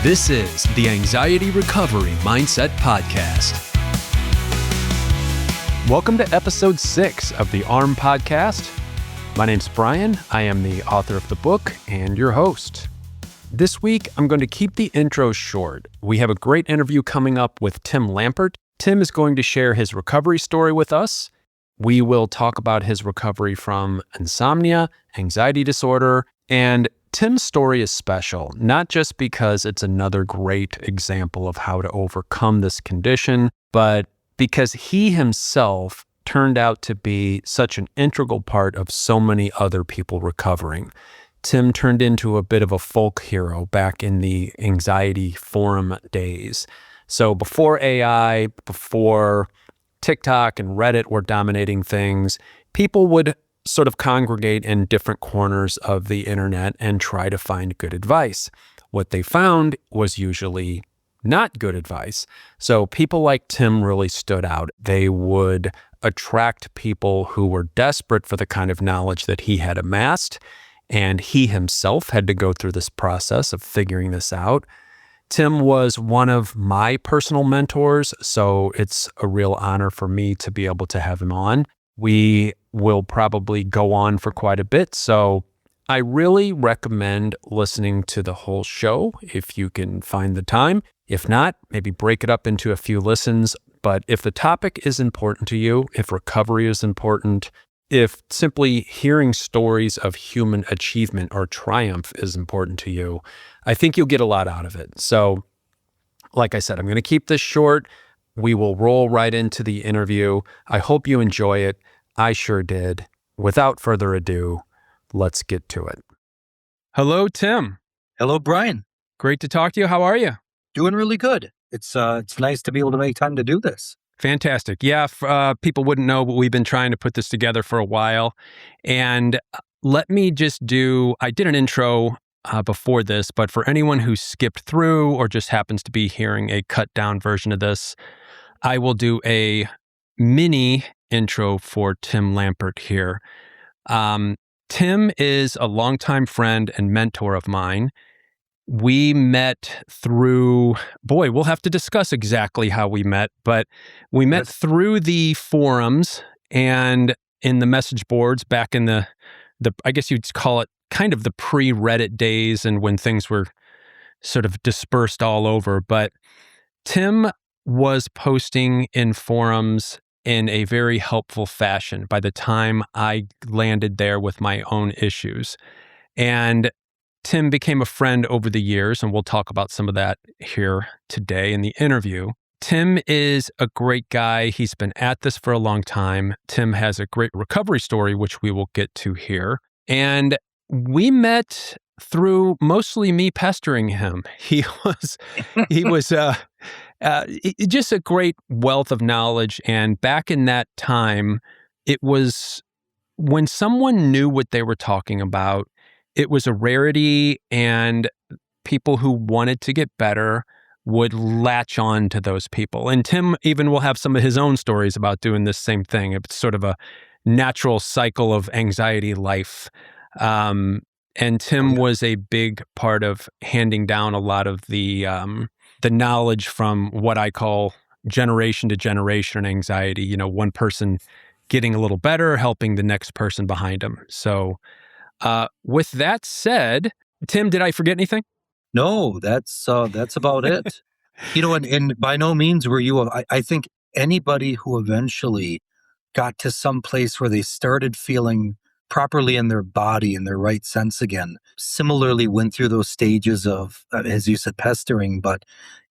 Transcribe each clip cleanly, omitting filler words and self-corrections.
This is the Anxiety Recovery Mindset Podcast. Welcome to episode 6 of the ARM podcast. My name's Bryan. I am the author of the book and your host. This week, I'm going to keep the intro short. We have a great interview coming up with Tim Lambert. Tim is going to share his recovery story with us. We will talk about his recovery from insomnia, anxiety disorder, and Tim's story is special, not just because it's another great example of how to overcome this condition, but because he himself turned out to be such an integral part of so many other people recovering. Tim turned into a bit of a folk hero back in the anxiety forum days. So before AI, before TikTok and Reddit were dominating things, people would sort of congregate in different corners of the internet and try to find good advice. What they found was usually not good advice. So people like Tim really stood out. They would attract people who were desperate for the kind of knowledge that he had amassed, and he himself had to go through this process of figuring this out. Tim was one of my personal mentors, so it's a real honor for me to be able to have him on. We will probably go on for quite a bit, so I really recommend listening to the whole show if you can find the time. If not, maybe break it up into a few listens. But if the topic is important to you, if recovery is important, if simply hearing stories of human achievement or triumph is important to you, I think you'll get a lot out of it. So, like I said, I'm going to keep this short. We will roll right into the interview. I hope you enjoy it. I sure did. Without further ado, let's get to it. Hello, Tim. Hello, Bryan. Great to talk to you. How are you? Doing really good. It's nice to be able to make time to do this. Fantastic. Yeah, people wouldn't know, but we've been trying to put this together for a while. And let me just I did an intro before this, but for anyone who skipped through or just happens to be hearing a cut down version of this, I will do a mini intro for Tim Lambert here. Tim is a longtime friend and mentor of mine. We met through, we'll have to discuss exactly how we met, but we met through the forums and in the message boards back in the I guess you'd call it kind of the pre-Reddit days and when things were sort of dispersed all over. But Tim was posting in forums in a very helpful fashion by the time I landed there with my own issues. And Tim became a friend over the years, and we'll talk about some of that here today in the interview. Tim is a great guy. He's been at this for a long time. Tim has a great recovery story, which we will get to here. And we met through mostly me pestering him. He was just a great wealth of knowledge. And back in that time, it was when someone knew what they were talking about, it was a rarity, and people who wanted to get better would latch on to those people. And Tim even will have some of his own stories about doing this same thing. It's sort of a natural cycle of anxiety life. And Tim was a big part of handing down a lot of the knowledge from what I call generation to generation anxiety. You know, one person getting a little better, helping the next person behind them. So with that said, Tim, did I forget anything? No, that's about it. You know, and by no means were you. I think anybody who eventually got to some place where they started feeling properly in their body, in their right sense again, similarly went through those stages of, as you said, pestering, but,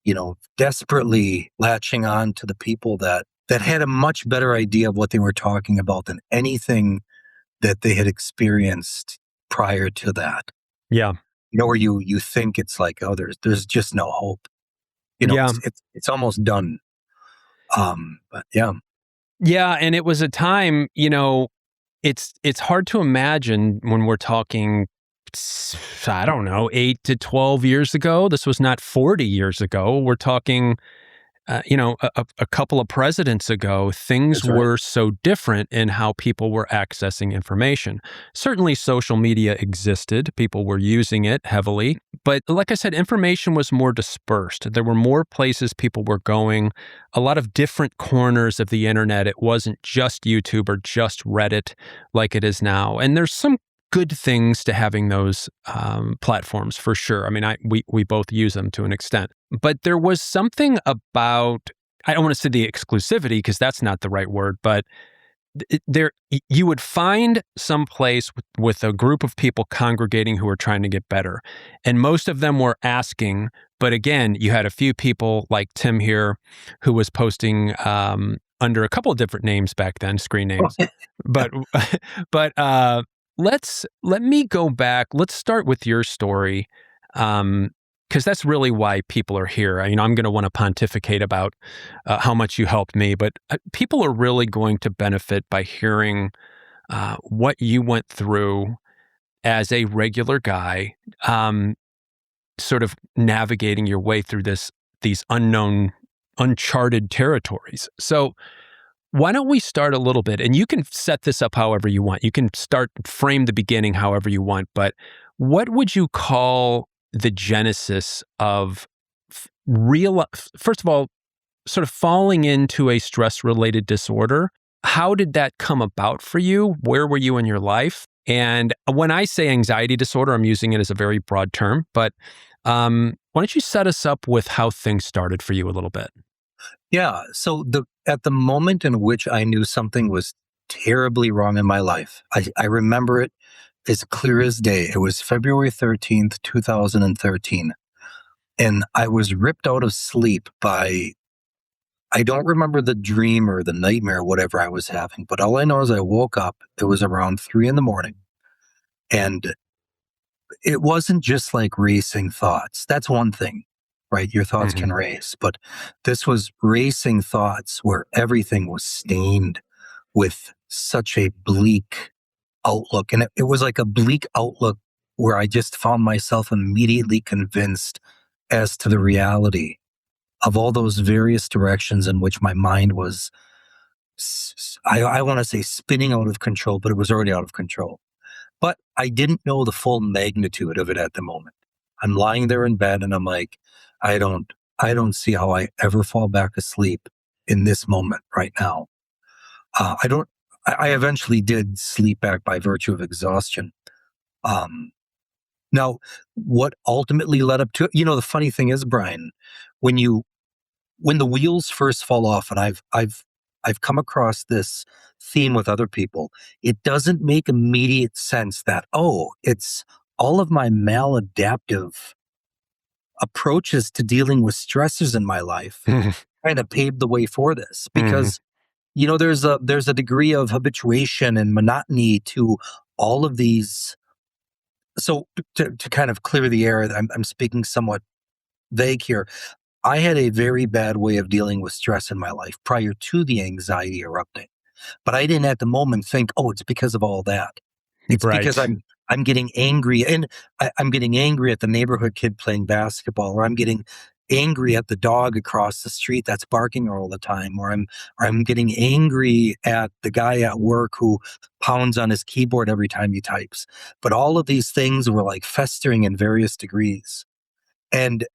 you know, desperately latching on to the people that had a much better idea of what they were talking about than anything that they had experienced prior to that. Yeah. You know, where you think it's like, oh, there's just no hope. You know, yeah. it's almost done. But yeah. Yeah, and it was a time, you know, it's hard to imagine when we're talking, I don't know, 8 to 12 years ago. This was not 40 years ago. We're talking a couple of presidents ago, things were so different in how people were accessing information. Certainly social media existed. People were using it heavily, But like I said, information was more dispersed. There were more places people were going, a lot of different corners of the internet. It wasn't just YouTube or just Reddit like it is now. And there's some good things to having those platforms for sure. I mean, we both use them to an extent. But there was something about, I don't want to say the exclusivity because that's not the right word, but there you would find some place with a group of people congregating who were trying to get better, and most of them were asking. But again, you had a few people like Tim here who was posting under a couple of different names back then, screen names. but let me go back. Let's start with your story. Because that's really why people are here. I'm going to want to pontificate about how much you helped me, but people are really going to benefit by hearing what you went through as a regular guy, sort of navigating your way through these unknown, uncharted territories. So why don't we start a little bit, and you can set this up however you want. You can frame the beginning however you want, but what would you call the genesis of first of all, sort of falling into a stress-related disorder? How did that come about for you? Where were you in your life? And when I say anxiety disorder, I'm using it as a very broad term, but why don't you set us up with how things started for you a little bit? Yeah. So at the moment in which I knew something was terribly wrong in my life, I remember it as clear as day. It was February 13th, 2013. And I was ripped out of sleep by, I don't remember the dream or the nightmare, whatever I was having, but all I know is I woke up, it was around 3 a.m. And it wasn't just like racing thoughts. That's one thing, right? Your thoughts can race, but this was racing thoughts where everything was stained with such a bleak outlook. And it was like a bleak outlook where I just found myself immediately convinced as to the reality of all those various directions in which my mind was, I want to say spinning out of control, but it was already out of control. But I didn't know the full magnitude of it at the moment. I'm lying there in bed and I'm like, I don't see how I ever fall back asleep in this moment right now. I eventually did sleep back by virtue of exhaustion. Now, what ultimately led up to it, the funny thing is, Bryan, when the wheels first fall off, and I've come across this theme with other people, it doesn't make immediate sense that, it's all of my maladaptive approaches to dealing with stressors in my life kind of paved the way for this, because there's a degree of habituation and monotony to all of these. So to kind of clear the air, I'm speaking somewhat vague here. I had a very bad way of dealing with stress in my life prior to the anxiety erupting, but I didn't at the moment think, it's because of all that. It's right. Because I'm getting angry, and I'm getting angry at the neighborhood kid playing basketball, or I'm getting angry at the dog across the street that's barking all the time, or I'm getting angry at the guy at work who pounds on his keyboard every time he types. But all of these things were like festering in various degrees. And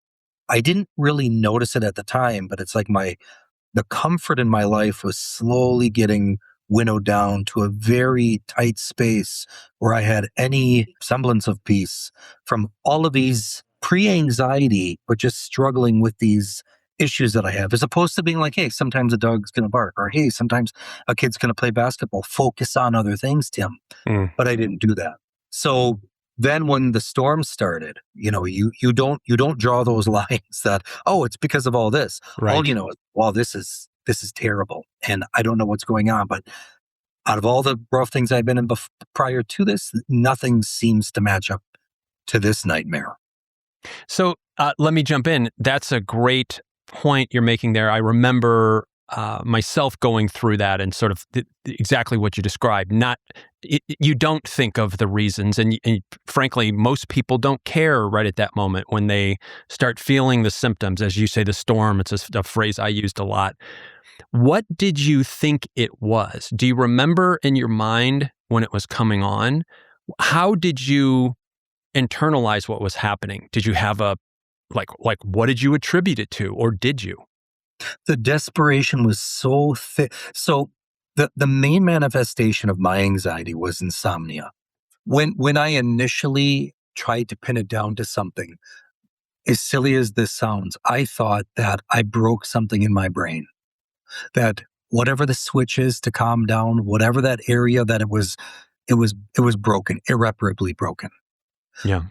I didn't really notice it at the time, but it's like the comfort in my life was slowly getting winnowed down to a very tight space where I had any semblance of peace from all of these pre-anxiety, but just struggling with these issues that I have, as opposed to being like, hey, sometimes a dog's going to bark, or hey, sometimes a kid's going to play basketball. Focus on other things, Tim. But I didn't do that. So then when the storm started, you don't draw those lines that, it's because of all this. Right. All you know is, well, this is terrible, and I don't know what's going on. But out of all the rough things I've been in prior to this, nothing seems to match up to this nightmare. So let me jump in. That's a great point you're making there. I remember myself going through that and sort of exactly what you described. You don't think of the reasons, and frankly, most people don't care right at that moment when they start feeling the symptoms. As you say, the storm, it's a phrase I used a lot. What did you think it was? Do you remember in your mind when it was coming on? How did you internalize what was happening? Did you have a, like what did you attribute it to, or did you? The desperation was so thick. So the main manifestation of my anxiety was insomnia. When I initially tried to pin it down to something, as silly as this sounds, I thought that I broke something in my brain. That whatever the switch is to calm down, whatever that area that it was broken, irreparably broken. Yeah.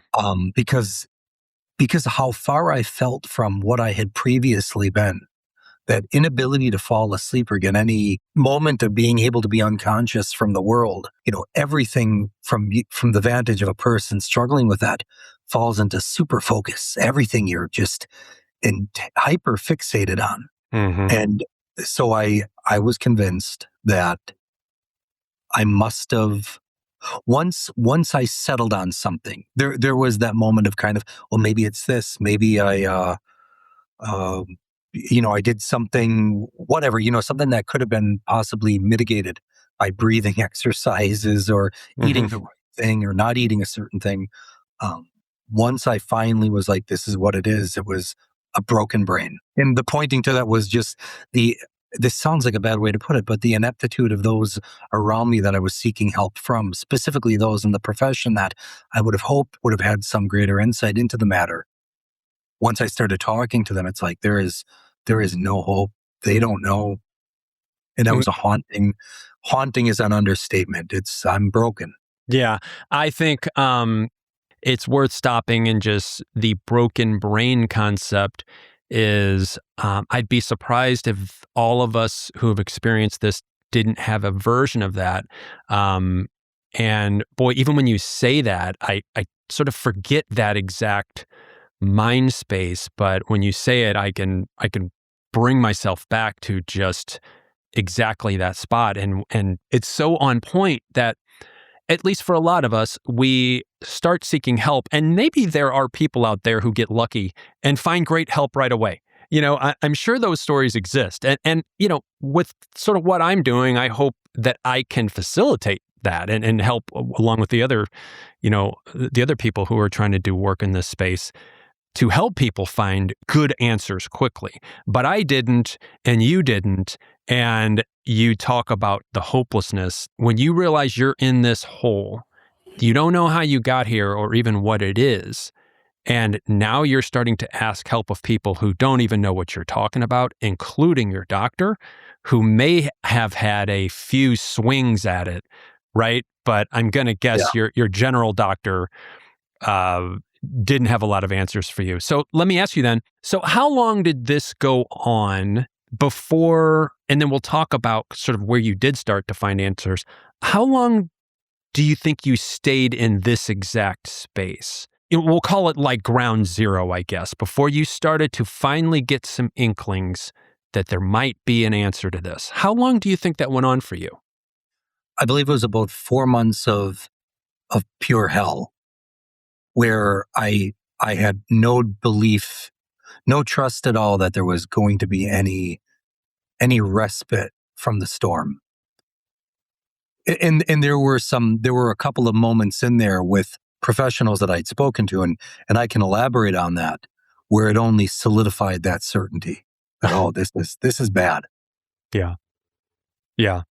Because how far I felt from what I had previously been, that inability to fall asleep or get any moment of being able to be unconscious from the world, everything from the vantage of a person struggling with that falls into super focus. Everything you're just hyper fixated on. Mm-hmm. And so I was convinced that I must have, once I settled on something, there was that moment of kind of, well, maybe it's this, maybe um, I did something, whatever, something that could have been possibly mitigated by breathing exercises or eating the right thing or not eating a certain thing. Um, Once I finally was like, this is what it is, it was a broken brain. And the pointing to that was just this sounds like a bad way to put it, but the ineptitude of those around me that I was seeking help from, specifically those in the profession that I would have hoped would have had some greater insight into the matter. Once I started talking to them, it's like, there is no hope. They don't know. And that was a haunting. Haunting is an understatement. I'm broken. Yeah. I think it's worth stopping, and just the broken brain concept is, I'd be surprised if all of us who have experienced this didn't have a version of that. And boy, even when you say that, I sort of forget that exact mind space. But when you say it, I can bring myself back to just exactly that spot. And it's so on point that, at least for a lot of us, we start seeking help. And maybe there are people out there who get lucky and find great help right away. I'm sure those stories exist. And with sort of what I'm doing, I hope that I can facilitate that and help along with the other people who are trying to do work in this space to help people find good answers quickly. But I didn't, and you didn't. And you talk about the hopelessness. When you realize you're in this hole, you don't know how you got here or even what it is. And now you're starting to ask help of people who don't even know what you're talking about, including your doctor, who may have had a few swings at it, right? But I'm going to guess your general doctor didn't have a lot of answers for you. So let me ask you then, so how long did this go on before, and then we'll talk about sort of where you did start to find answers. How long do you think you stayed in this exact space? We'll call it like ground zero, I guess, before you started to finally get some inklings that there might be an answer to this. How long do you think that went on for you? I believe it was about 4 months of pure hell, where I had no belief, no trust at all that there was going to be any respite from the storm. And there were a couple of moments in there with professionals that I'd spoken to, and I can elaborate on that, where it only solidified that certainty that, oh, this is bad. Yeah. Yeah.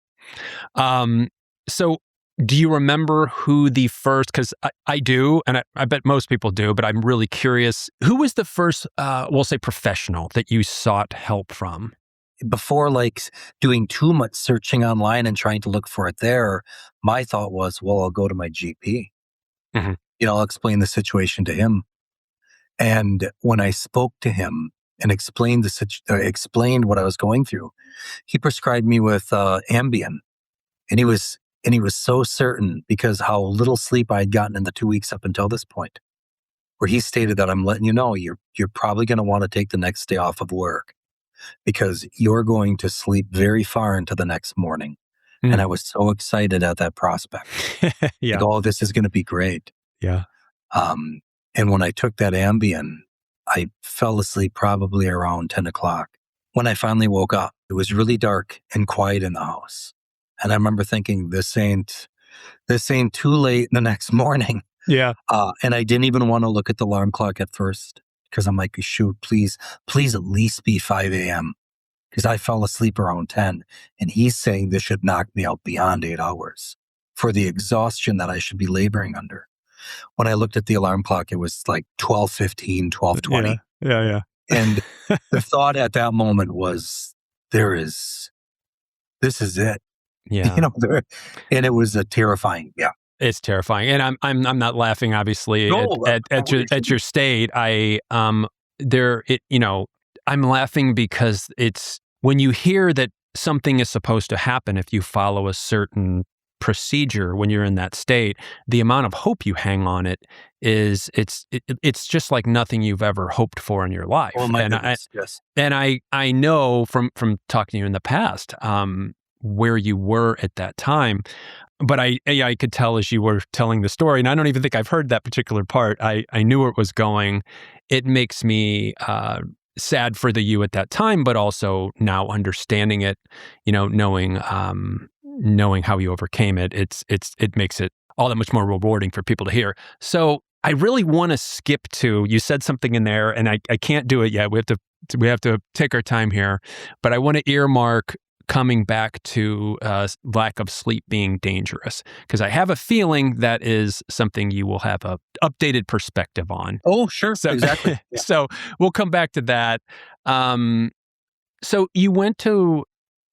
So do you remember who the first, because I do, and I bet most people do, but I'm really curious, who was the first, we'll say professional that you sought help from? Before doing too much searching online and trying to look for it there, my thought was, well, I'll go to my GP. Mm-hmm. I'll explain the situation to him. And when I spoke to him and explained what I was going through, he prescribed me with Ambien. And he was so certain, because how little sleep I had gotten in the 2 weeks up until this point, where he stated that, I'm letting you know, you're probably going to want to take the next day off of work, because you're going to sleep very far into the next morning. Mm. And I was so excited at that prospect. Yeah. Oh, this is going to be great. Yeah. And when I took that Ambien, I fell asleep probably around 10 o'clock. When I finally woke up, it was really dark and quiet in the house. And I remember thinking, this ain't too late the next morning. Yeah. And I didn't even want to look at the alarm clock at first because I'm like, shoot, please at least be 5 a.m. because I fell asleep around 10. And he's saying this should knock me out beyond 8 hours for the exhaustion that I should be laboring under. When I looked at the alarm clock, it was like 12:15, 12:20. Yeah. And the thought at that moment was, this is it. Yeah. And it was a terrifying. Yeah. It's terrifying, and I'm not laughing. Obviously, No, at your state, I'm laughing because it's when you hear that something is supposed to happen if you follow a certain procedure when you're in that state, the amount of hope you hang on it is it's just like nothing you've ever hoped for in your life. Oh my goodness, yes. And I know from talking to you in the past, where you were at that time. But I could tell as you were telling the story, and I don't even think I've heard that particular part. I knew where it was going. It makes me sad for you at that time, but also now understanding it, knowing how you overcame it. It makes it all that much more rewarding for people to hear. So I really want to skip to, you said something in there, and I can't do it yet. We have to take our time here, but I want to earmark coming back to lack of sleep being dangerous, because I have a feeling that is something you will have a updated perspective on. Oh, sure. So, exactly. Yeah. So we'll come back to that. So you went to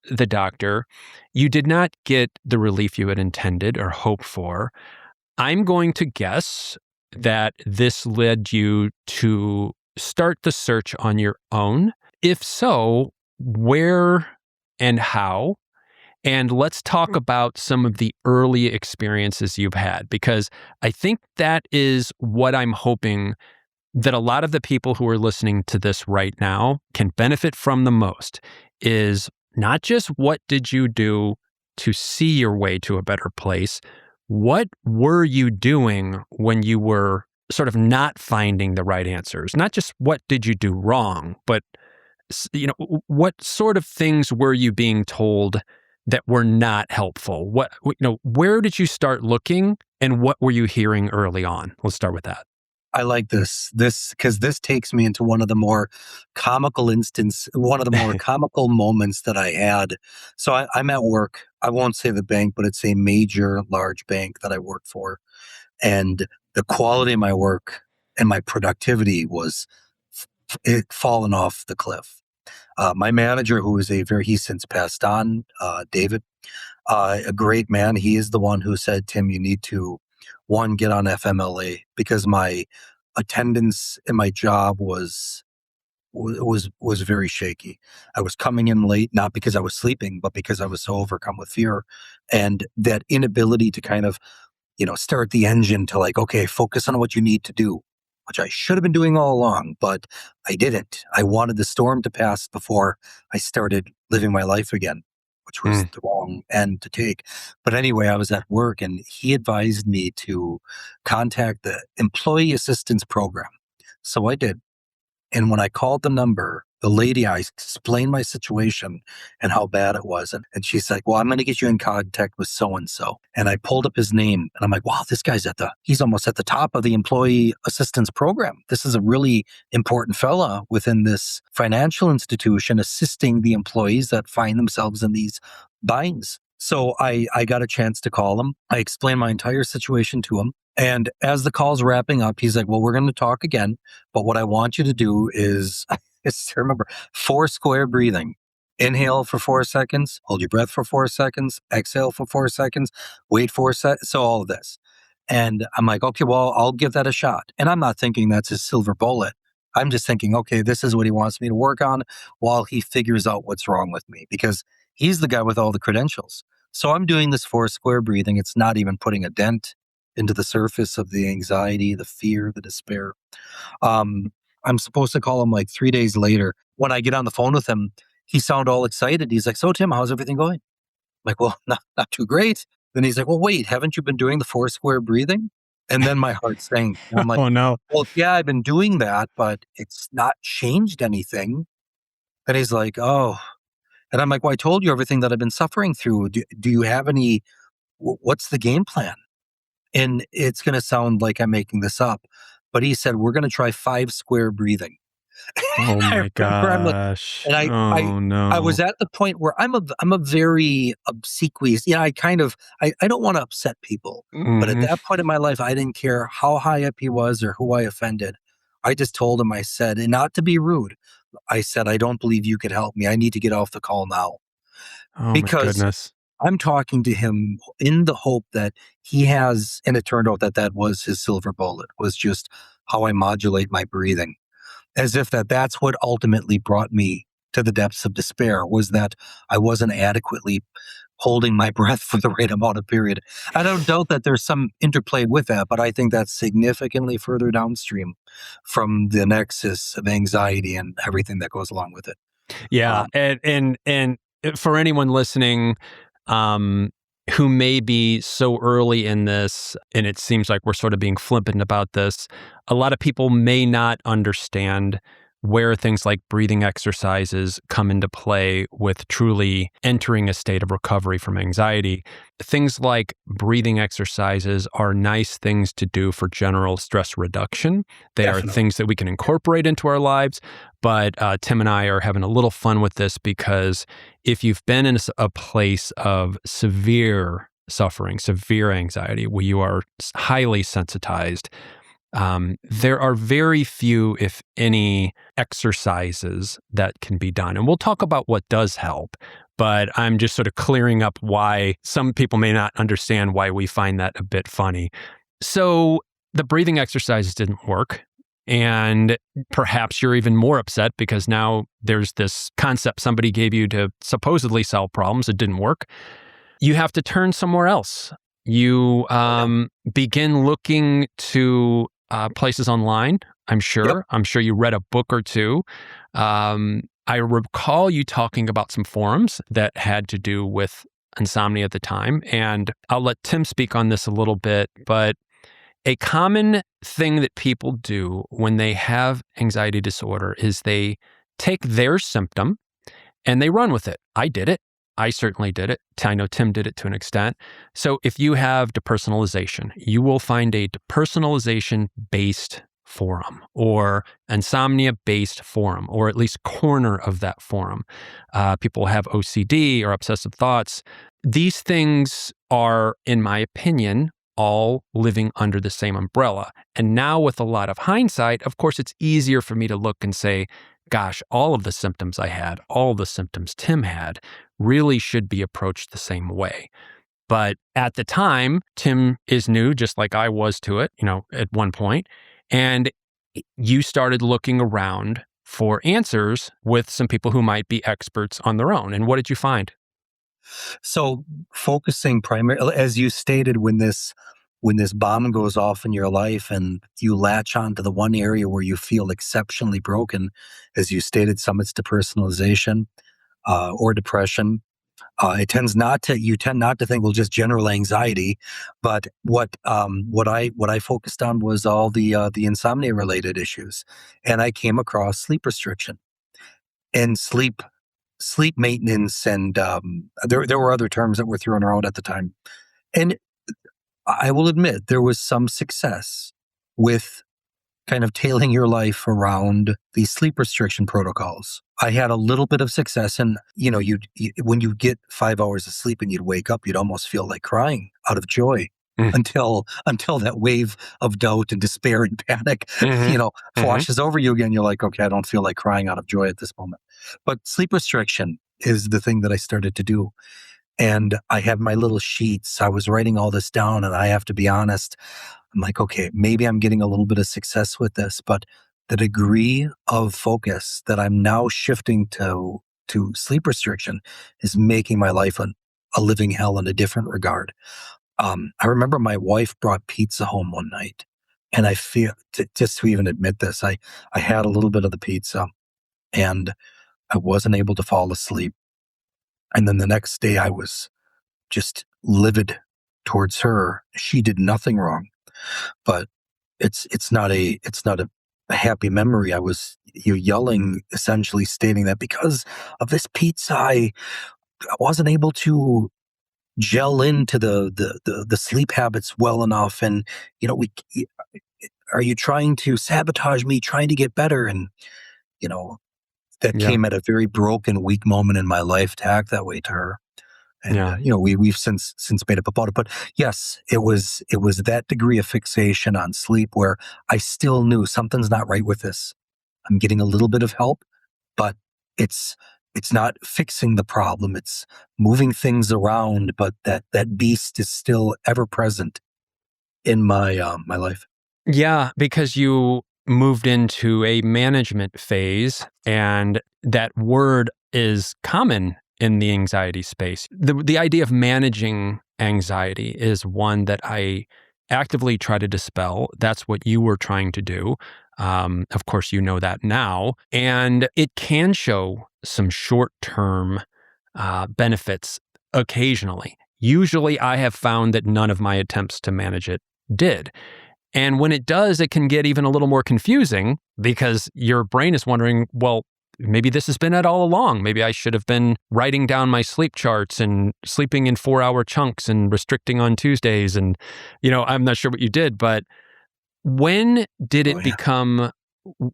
the doctor. You did not get the relief you had intended or hoped for. I'm going to guess that this led you to start the search on your own. If so, where and how? And let's talk about some of the early experiences you've had, because I think that is what I'm hoping that a lot of the people who are listening to this right now can benefit from the most, is not just what did you do to see your way to a better place, what were you doing when you were sort of not finding the right answers? Not just what did you do wrong, but what sort of things were you being told that were not helpful? Where did you start looking, and what were you hearing early on? Let's start with that. I like this because this takes me into one of the more comical moments that I had. So I'm at work. I won't say the bank, but it's a major, large bank that I work for. And the quality of my work and my productivity was it fallen off the cliff. My manager, who is he's since passed on, David, a great man. He is the one who said, Tim, you need to, one, get on FMLA, because my attendance in my job was very shaky. I was coming in late, not because I was sleeping, but because I was so overcome with fear, and that inability to kind of, start the engine to like, okay, focus on what you need to do, which I should have been doing all along, but I didn't. I wanted the storm to pass before I started living my life again, which was the wrong end to take. But anyway, I was at work and he advised me to contact the Employee Assistance Program. So I did. And when I called the number, the lady, I explained my situation and how bad it was. And she's like, well, I'm going to get you in contact with so-and-so. And I pulled up his name and I'm like, wow, this guy's he's almost at the top of the Employee Assistance Program. This is a really important fella within this financial institution assisting the employees that find themselves in these binds. So I got a chance to call him. I explained my entire situation to him. And as the call's wrapping up, he's like, well, we're going to talk again. But what I want you to do is remember 4 square breathing. Inhale for 4 seconds, hold your breath for 4 seconds, exhale for 4 seconds, wait 4 seconds. So all of this. And I'm like, okay, well, I'll give that a shot. And I'm not thinking that's his silver bullet. I'm just thinking, okay, this is what he wants me to work on while he figures out what's wrong with me, because he's the guy with all the credentials. So I'm doing this 4 square breathing. It's not even putting a dent into the surface of the anxiety, the fear, the despair. I'm supposed to call him like 3 days later. When I get on the phone with him, he sounded all excited. He's like, so Tim, how's everything going? I'm like, well, not too great. Then he's like, well, wait, haven't you been doing the 4 square breathing? And then my heart sank. And I'm like, oh no. Well, yeah, I've been doing that, but it's not changed anything. And he's like, oh. And I'm like, well, I told you everything that I've been suffering through. Do you have any, what's the game plan? And it's going to sound like I'm making this up, but he said, we're going to try 5 square breathing. Oh I my remember I'm like, gosh. and Oh I was no. at the point where I'm a very obsequious. Yeah, I don't want to upset people, but at Hmm. that point in my life, I didn't care how high up he was or who I offended. I just told him, I said, and not to be rude, I said, I don't believe you could help me. I need to get off the call now Oh my because goodness. I'm talking to him in the hope that he has, and it turned out that that was his silver bullet, was just how I modulate my breathing, as if that's what ultimately brought me to the depths of despair, was that I wasn't adequately holding my breath for the right amount of period. I don't doubt that there's some interplay with that, but I think that's significantly further downstream from the nexus of anxiety and everything that goes along with it. Yeah, Um, and for anyone listening, um, who may be so early in this, and it seems like we're sort of being flippant about this, a lot of people may not understand where things like breathing exercises come into play with truly entering a state of recovery from anxiety. Things like breathing exercises are nice things to do for general stress reduction. They are Definitely. things that we can incorporate into our lives. But Tim and I are having a little fun with this because if you've been in a place of severe suffering, severe anxiety, where you are highly sensitized, there are very few, if any, exercises that can be done. And we'll talk about what does help, but I'm just sort of clearing up why some people may not understand why we find that a bit funny. So the breathing exercises didn't work. And perhaps you're even more upset because now there's this concept somebody gave you to supposedly solve problems. It didn't work. You have to turn somewhere else. You Oh, yeah. begin looking to places online. I'm Yep. sure. I'm sure you read a book or two. I recall you talking about some forums that had to do with insomnia at the time. And I'll let Tim speak on this a little bit. But a common thing that people do when they have anxiety disorder is they take their symptom and they run with it. I did it. I certainly did it. I know Tim did it to an extent. So if you have depersonalization, you will find a depersonalization based forum or insomnia based forum, or at least corner of that forum. People have OCD or obsessive thoughts. These things are, in my opinion, all living under the same umbrella. And now, with a lot of hindsight, of course, it's easier for me to look and say, gosh, all of the symptoms I had, all the symptoms Tim had, really should be approached the same way. But at the time, Tim is new, just like I was to it, at one point. And you started looking around for answers with some people who might be experts on their own. And what did you find? So focusing primarily, as you stated, when this bomb goes off in your life and you latch onto the one area where you feel exceptionally broken, as you stated, some it's depersonalization or depression. You tend not to think, well, just general anxiety, but what I focused on was all the insomnia related issues, and I came across sleep restriction and sleep maintenance, and there were other terms that were thrown around at the time. And I will admit there was some success with kind of tailing your life around these sleep restriction protocols. I had a little bit of success, and when you get 5 hours of sleep and you'd wake up, you'd almost feel like crying out of joy Mm. until that wave of doubt and despair and panic, Mm-hmm. Mm-hmm. washes over you again. You're like, okay, I don't feel like crying out of joy at this moment. But sleep restriction is the thing that I started to do. And I had my little sheets. I was writing all this down, and I have to be honest. I'm like, okay, maybe I'm getting a little bit of success with this, but the degree of focus that I'm now shifting to sleep restriction is making my life a living hell in a different regard. I remember my wife brought pizza home one night, and I feel just to even admit this, I had a little bit of the pizza, and I wasn't able to fall asleep. And then the next day, I was just livid towards her. She did nothing wrong, but it's not a happy memory. I was you yelling, essentially stating that because of this pizza, I wasn't able to gel into the sleep habits well enough? And, we are you trying to sabotage me trying to get better? And, you know, that Yeah. came at a very broken, weak moment in my life to act that way to her. And Yeah. we've since made up about it. But yes, it was that degree of fixation on sleep where I still knew something's not right with this. I'm getting a little bit of help, but it's it's not fixing the problem. It's moving things around, but that beast is still ever present in my life. Yeah, because you moved into a management phase, and that word is common in the anxiety space. The idea of managing anxiety is one that I actively try to dispel. That's what you were trying to do. Of course, you know that now. And it can show some short term benefits occasionally. Usually, I have found that none of my attempts to manage it did. And when it does, it can get even a little more confusing because your brain is wondering, well, maybe this has been it all along. Maybe I should have been writing down my sleep charts and sleeping in 4-hour chunks and restricting on Tuesdays. And, I'm not sure what you did, but when did Oh it yeah. become,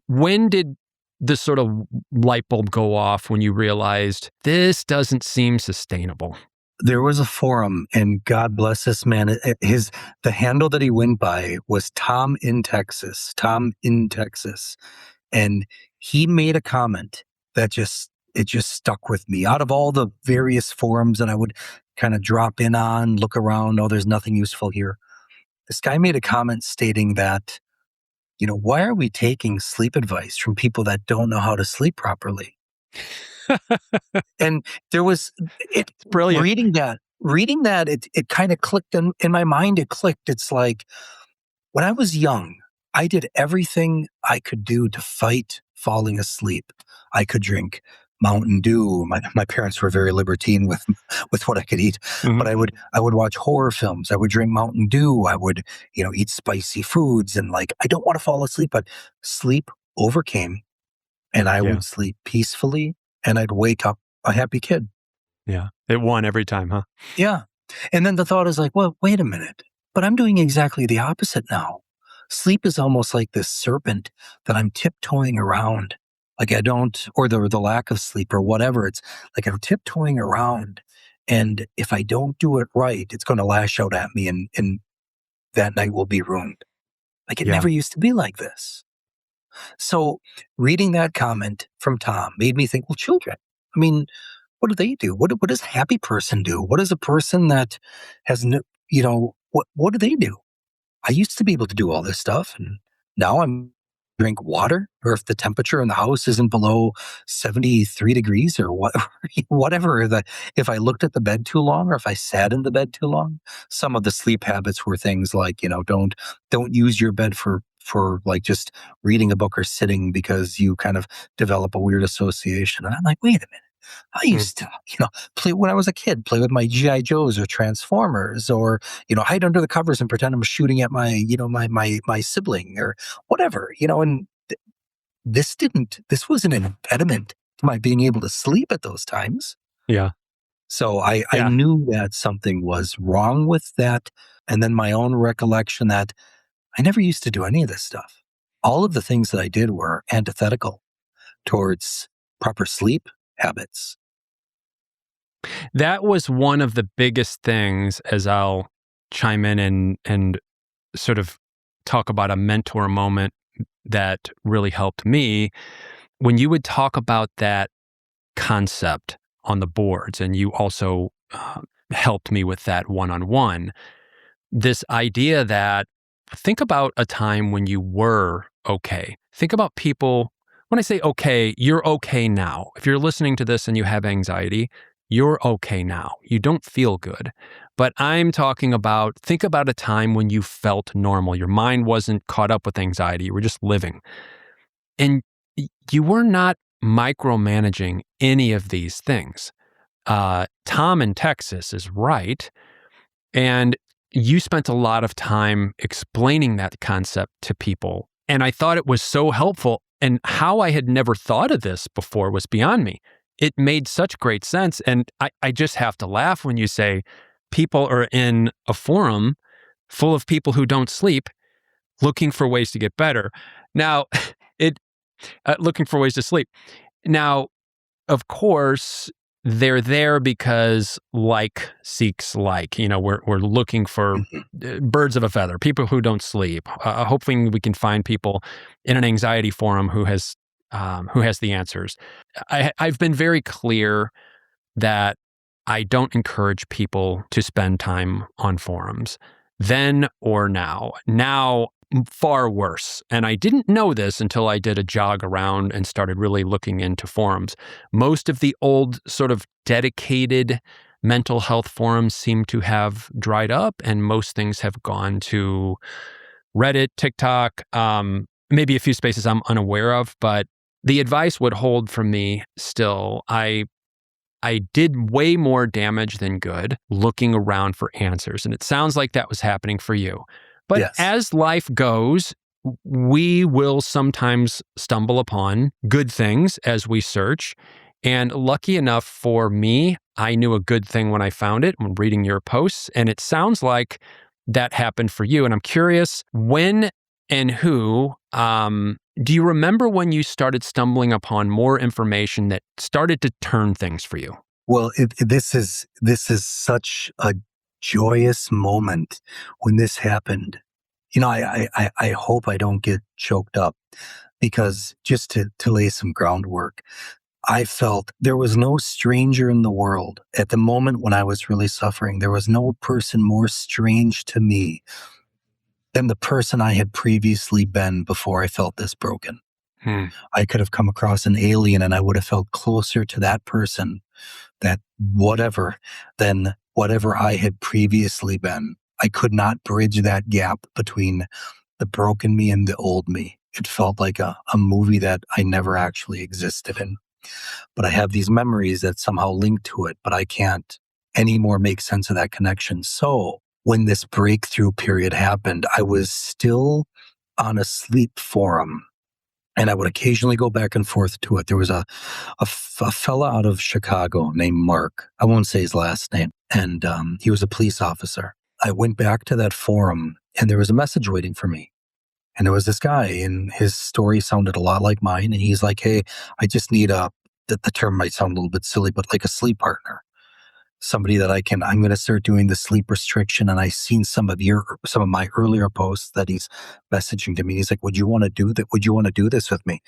when did the sort of light bulb go off when you realized this doesn't seem sustainable? There was a forum, and God bless this man. The handle that he went by was Tom in Texas. Tom in Texas, and he made a comment that just stuck with me. Out of all the various forums that I would kind of drop in on, look around, oh, there's nothing useful here. This guy made a comment stating that, why are we taking sleep advice from people that don't know how to sleep properly? And there was it It's brilliant. reading that, it kind of clicked in my mind. It clicked. It's like when I was young, I did everything I could do to fight falling asleep. I could drink Mountain Dew. My parents were very libertine with what I could eat, Mhm. but I would watch horror films. I would drink Mountain Dew. I would, eat spicy foods, and like I don't want to fall asleep, but sleep overcame, and I Yeah. would sleep peacefully, and I'd wake up a happy kid. Yeah. It won every time, huh? Yeah. And then the thought is like, well, wait a minute, but I'm doing exactly the opposite now. Sleep is almost like this serpent that I'm tiptoeing around. Like I don't, or the lack of sleep or whatever. It's like I'm tiptoeing around. And if I don't do it right, it's going to lash out at me, and that night will be ruined. Like it Yeah. never used to be like this. So reading that comment from Tom made me think, well, children, I mean, what do they do? What does a happy person do? What does a person that has no, what do they do? I used to be able to do all this stuff, and now I'm drink water, or if the temperature in the house isn't below 73 degrees or what, whatever. If I looked at the bed too long, or if I sat in the bed too long, some of the sleep habits were things like, don't use your bed for like just reading a book or sitting, because you kind of develop a weird association. And I'm like, wait a minute. I Mm. used to, play when I was a kid, play with my GI Joes or Transformers, or hide under the covers and pretend I'm shooting at my, my sibling or whatever, And this was an impediment to my being able to sleep at those times. Yeah. So I Yeah. knew that something was wrong with that, and then my own recollection that I never used to do any of this stuff. All of the things that I did were antithetical towards proper sleep habits. That was one of the biggest things, as I'll chime in and sort of talk about a mentor moment that really helped me. When you would talk about that concept on the boards, and you also helped me with that one-on-one, this idea that think about a time when you were okay. Think about people. When I say okay, you're okay now. If you're listening to this and you have anxiety, you're okay now. You don't feel good. But I'm talking about, think about a time when you felt normal. Your mind wasn't caught up with anxiety. You were just living. And you were not micromanaging any of these things. Tom in Texas is right. And you spent a lot of time explaining that concept to people. And I thought it was so helpful. And how I had never thought of this before was beyond me. It made such great sense. And I just have to laugh when you say, people are in a forum full of people who don't sleep looking for ways to get better. Now, looking for ways to sleep. Now, of course, they're there because like seeks like. We're looking for birds of a feather, people who don't sleep. Hoping we can find people in an anxiety forum who has the answers. I've been very clear that I don't encourage people to spend time on forums, then or now. Now, far worse. And I didn't know this until I did a jog around and started really looking into forums. Most of the old sort of dedicated mental health forums seem to have dried up, and most things have gone to Reddit, TikTok, maybe a few spaces I'm unaware of, but the advice would hold for me still. I did way more damage than good looking around for answers. And it sounds like that was happening for you. But Yes. As life goes, we will sometimes stumble upon good things as we search. And lucky enough for me, I knew a good thing when I found it when reading your posts. And it sounds like that happened for you. And I'm curious, when and who, do you remember when you started stumbling upon more information that started to turn things for you? Well, this is such a joyous moment when this happened. I hope I don't get choked up, because just to lay some groundwork, I felt there was no stranger in the world at the moment when I was really suffering. There was no person more strange to me than the person I had previously been before I felt this broken. I could have come across an alien and I would have felt closer to that person, that whatever, than whatever I had previously been. I could not bridge that gap between the broken me and the old me. It felt like a movie that I never actually existed in. But I have these memories that somehow link to it, but I can't anymore make sense of that connection. So when this breakthrough period happened, I was still on a sleep forum, and I would occasionally go back and forth to it. There was a fella out of Chicago named Mark. I won't say his last name. And he was a police officer. I went back to that forum, and there was a message waiting for me. And there was this guy, and his story sounded a lot like mine. And he's like, hey, I just need the term might sound a little bit silly, but like a sleep partner. Somebody that I'm going to start doing the sleep restriction. And I've seen some of my earlier posts that he's messaging to me. He's like, would you want to do that? Would you want to do this with me?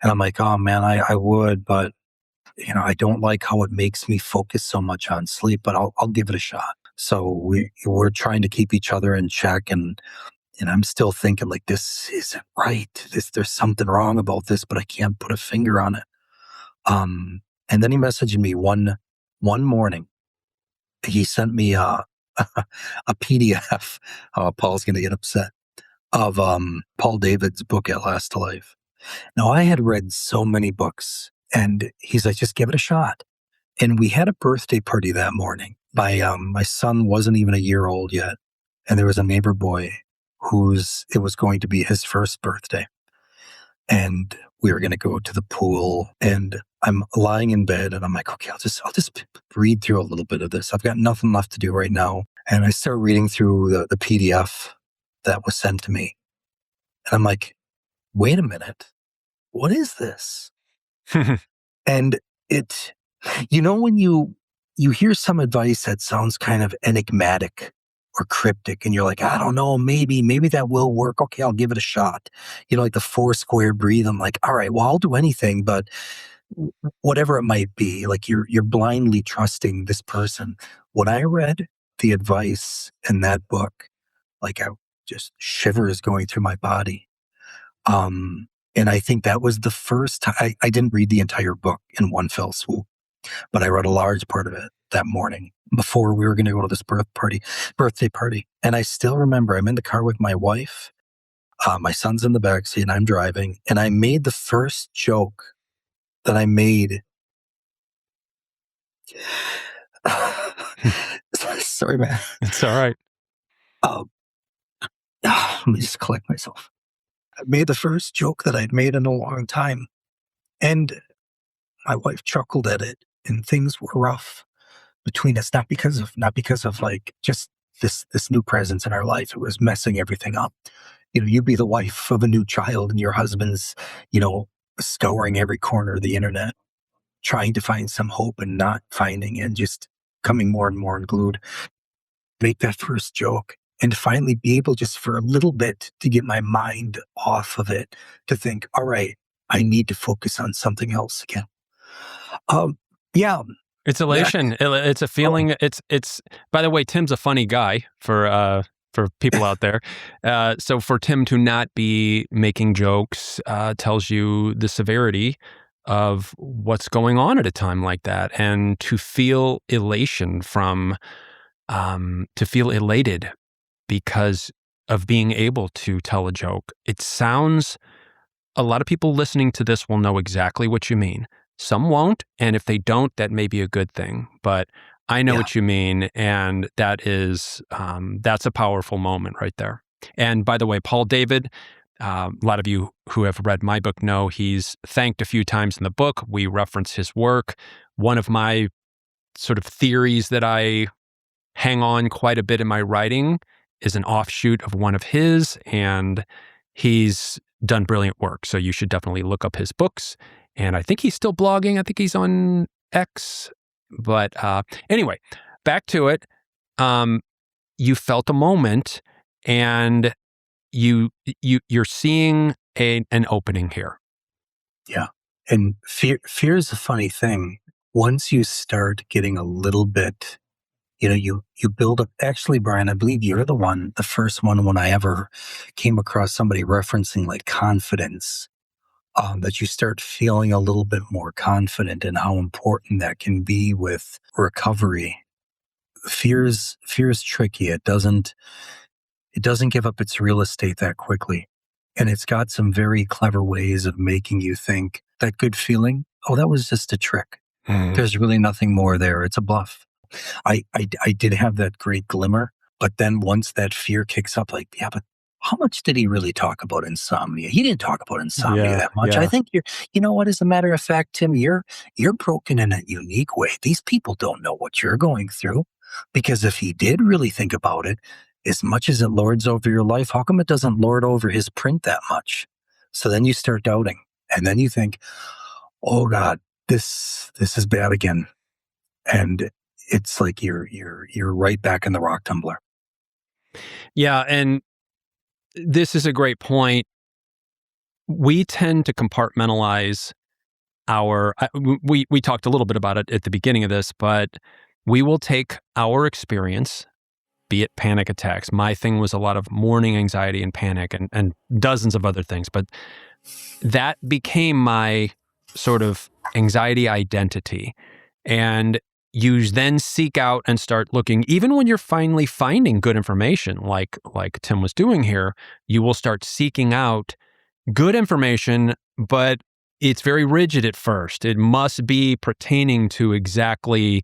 And I'm like, oh man, I would, but I don't like how it makes me focus so much on sleep, but I'll give it a shot. So we're trying to keep each other in check, and I'm still thinking like, this isn't right. There's something wrong about this, but I can't put a finger on it. And then he messaged me one morning. He sent me a PDF. Paul's going to get upset, of Paul David's book At Last to Life. Now, I had read so many books, and he's like, just give it a shot. And we had a birthday party that morning. My son wasn't even a year old yet, and there was a neighbor boy it was going to be his first birthday. And we were going to go to the pool, and I'm lying in bed, and I'm like, okay, I'll just read through a little bit of this. I've got nothing left to do right now. And I start reading through the PDF that was sent to me. And I'm like, wait a minute, what is this? And when you hear some advice that sounds kind of enigmatic or cryptic, and you're like, I don't know, maybe that will work. Okay, I'll give it a shot. Like the 4-square breathe. I'm like, all right, well, I'll do anything, but whatever it might be, like you're blindly trusting this person. When I read the advice in that book, like just shivers going through my body. And I think that was the first time. I didn't read the entire book in one fell swoop, but I read a large part of it that morning before we were going to go to this birthday party. And I still remember I'm in the car with my wife. My son's in the backseat and I'm driving. And I made the first joke that I made. Sorry, man. It's all right. Let me just collect myself. I made the first joke that I'd made in a long time. And my wife chuckled at it, and things were rough. between us, not because of like just this new presence in our life. It was messing everything up. You'd be the wife of a new child and your husband's, you know, scouring every corner of the internet, trying to find some hope and not finding, and just coming more and more unglued. Make that first joke and finally be able, just for a little bit, to get my mind off of it, to think, all right, I need to focus on something else again. Yeah. It's That, elation. It's a feeling. It's. By the way, Tim's a funny guy for people out there. So for Tim to not be making jokes tells you the severity of what's going on at a time like that, and to feel elation to feel elated because of being able to tell a joke. It sounds. A lot of people listening to this will know exactly what you mean. Some won't, and if they don't, that may be a good thing. But I know yeah. what you mean, and that's a powerful moment right there. And by the way, Paul David, a lot of you who have read my book know he's thanked a few times in the book. We reference his work. One of my sort of theories that I hang on quite a bit in my writing is an offshoot of one of his, and he's done brilliant work. So you should definitely look up his books. And I think he's still blogging. I think he's on X. But anyway, back to it. You felt a moment, and you're seeing an opening here. Yeah. And fear is a funny thing. Once you start getting a little bit, you build up. Actually, Bryan, I believe you're the first one when I ever came across somebody referencing like confidence, that you start feeling a little bit more confident in how important that can be with recovery. Fear's tricky. It doesn't give up its real estate that quickly. And it's got some very clever ways of making you think that good feeling, oh, that was just a trick. Mm. There's really nothing more there. It's a bluff. I did have that great glimmer, but then once that fear kicks up, like, yeah, but how much did he really talk about insomnia? He didn't talk about insomnia that much. Yeah. I think you know what, as a matter of fact, Tim, you're broken in a unique way. These people don't know what you're going through, because if he did really think about it, as much as it lords over your life, how come it doesn't lord over his print that much? So then you start doubting, and then you think, oh God, this is bad again. And it's like you're right back in the rock tumbler. Yeah, and this is a great point. We tend to compartmentalize we talked a little bit about it at the beginning of this, but we will take our experience, be it panic attacks. My thing was a lot of morning anxiety and panic and dozens of other things, but that became my sort of anxiety identity. And you then seek out and start looking, even when you're finally finding good information, like Tim was doing here, you will start seeking out good information, but it's very rigid at first. It must be pertaining to exactly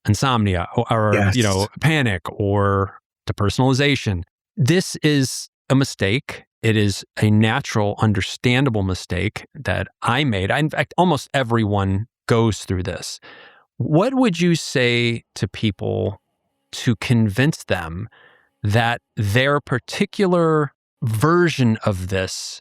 insomnia or Yes. panic or depersonalization. This is a mistake. It is a natural, understandable mistake that I made. In fact, almost everyone goes through this. What would you say to people to convince them that their particular version of this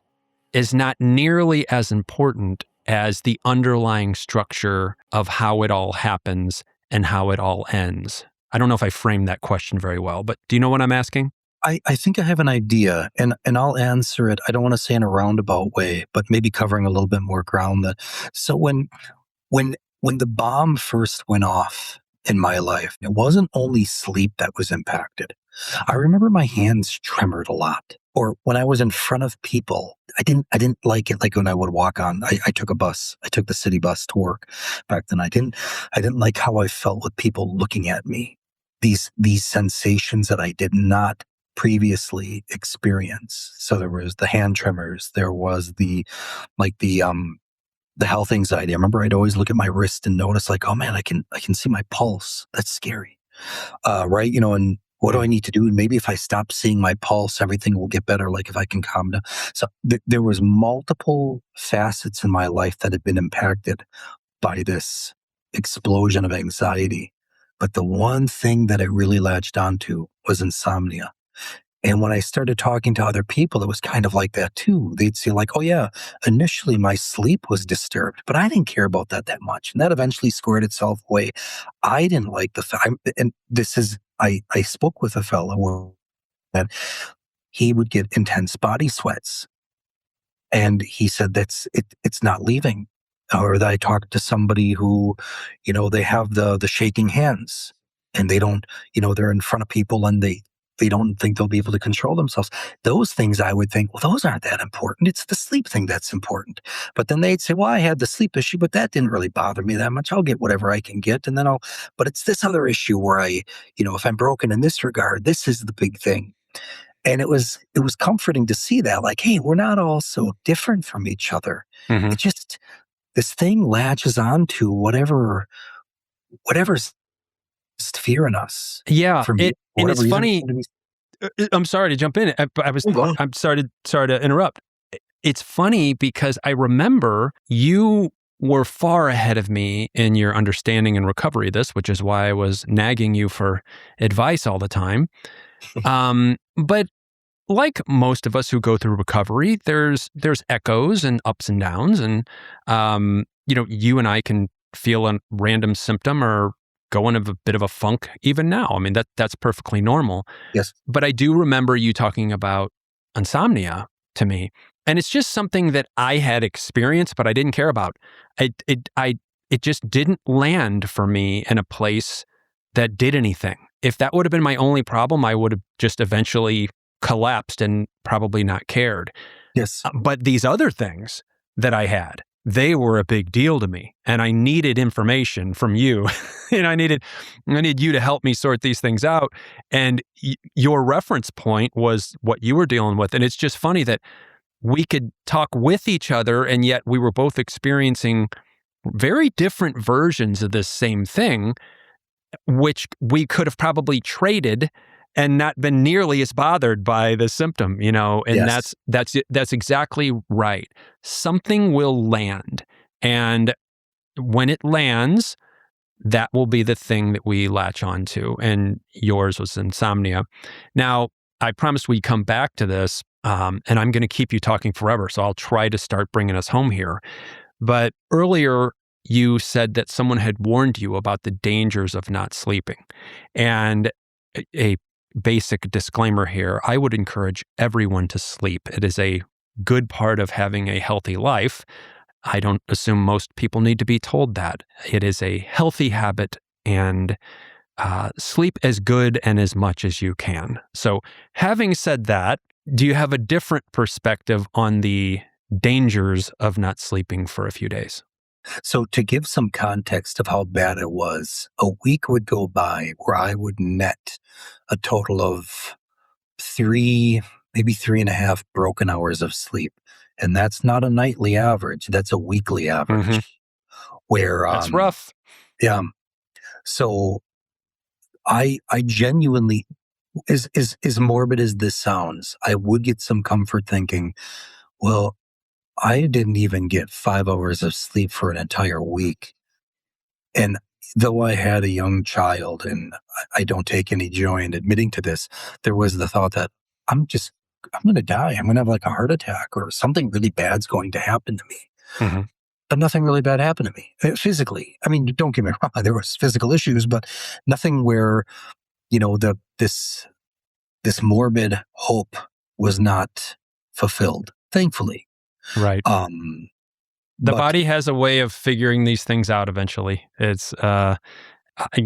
is not nearly as important as the underlying structure of how it all happens and how it all ends? I don't know if I framed that question very well, but do you know what I'm asking? I think I have an idea, and I'll answer it. I don't want to say in a roundabout way, but maybe covering a little bit more ground. So when the bomb first went off in my life, it wasn't only sleep that was impacted. I remember my hands tremored a lot. Or when I was in front of people, I didn't like it. Like when I would walk on, I took a bus. I took the city bus to work back then. I didn't like how I felt with people looking at me. These sensations that I did not previously experience. So there was the hand tremors. There was the health anxiety. I remember I'd always look at my wrist and notice, like, oh man, I can see my pulse. That's scary. Right. And what do I need to do? Maybe if I stop seeing my pulse, everything will get better. Like if I can calm down. So there was multiple facets in my life that had been impacted by this explosion of anxiety. But the one thing that I really latched onto was insomnia. And when I started talking to other people, it was kind of like that too. They'd say like, oh yeah, initially my sleep was disturbed, but I didn't care about that much. And that eventually squared itself away. I didn't like the fact, and this is, I spoke with a fellow that he would get intense body sweats. And he said it's not leaving. Or that I talked to somebody who, they have the shaking hands and they don't, they're in front of people and they don't think they'll be able to control themselves. Those things I would think, well, those aren't that important. It's the sleep thing that's important. But then they'd say, well, I had the sleep issue, but that didn't really bother me that much. I'll get whatever I can get. And then but it's this other issue where if I'm broken in this regard, this is the big thing. And it was comforting to see that, like, hey, we're not all so different from each other. Mm-hmm. It just, this thing latches on to whatever's fear in us. Yeah. For me, And it's funny. reason, I'm sorry to jump in. I'm sorry to interrupt. It's funny because I remember you were far ahead of me in your understanding and recovery of this, which is why I was nagging you for advice all the time. But like most of us who go through recovery, there's echoes and ups and downs, and you and I can feel a random symptom or go in a bit of a funk even now. I mean, that's perfectly normal. Yes. But I do remember you talking about insomnia to me, and it's just something that I had experienced, but I didn't care about. It just didn't land for me in a place that did anything. If that would have been my only problem, I would have just eventually collapsed and probably not cared. Yes. But these other things that I had, they were a big deal to me, and I needed information from you. And I needed you to help me sort these things out. And your reference point was what you were dealing with. And it's just funny that we could talk with each other, and yet we were both experiencing very different versions of this same thing, which we could have probably traded and not been nearly as bothered by the symptom, and Yes. that's exactly right. Something will land, and when it lands, that will be the thing that we latch onto. And yours was insomnia. Now, I promised we'd come back to this, and I'm going to keep you talking forever, so I'll try to start bringing us home here. But earlier, you said that someone had warned you about the dangers of not sleeping. And a basic disclaimer here, I would encourage everyone to sleep. It is a good part of having a healthy life. I don't assume most people need to be told that. It is a healthy habit, and sleep as good and as much as you can. So having said that, do you have a different perspective on the dangers of not sleeping for a few days? So to give some context of how bad it was, a week would go by where I would net a total of 3, maybe 3.5 broken hours of sleep. And that's not a nightly average. That's a weekly average. Mm-hmm. Where that's rough. Yeah. So I genuinely, as morbid as this sounds, I would get some comfort thinking, well, I didn't even get 5 hours of sleep for an entire week. And though I had a young child, and I don't take any joy in admitting to this, there was the thought that I'm going to die. I'm going to have like a heart attack, or something really bad's going to happen to me. Mm-hmm. But nothing really bad happened to me physically. I mean, don't get me wrong, there was physical issues, but nothing where, this morbid hope was not fulfilled, thankfully. Right. The body has a way of figuring these things out eventually. It's, I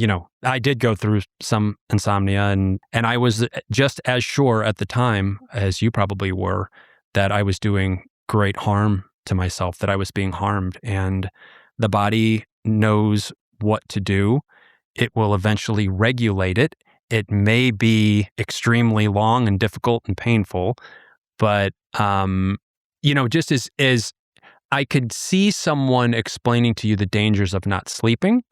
did go through some insomnia, and I was just as sure at the time as you probably were that I was doing great harm to myself, that I was being harmed. And the body knows what to do. It will eventually regulate it. It may be extremely long and difficult and painful, but just as I could see someone explaining to you the dangers of not sleeping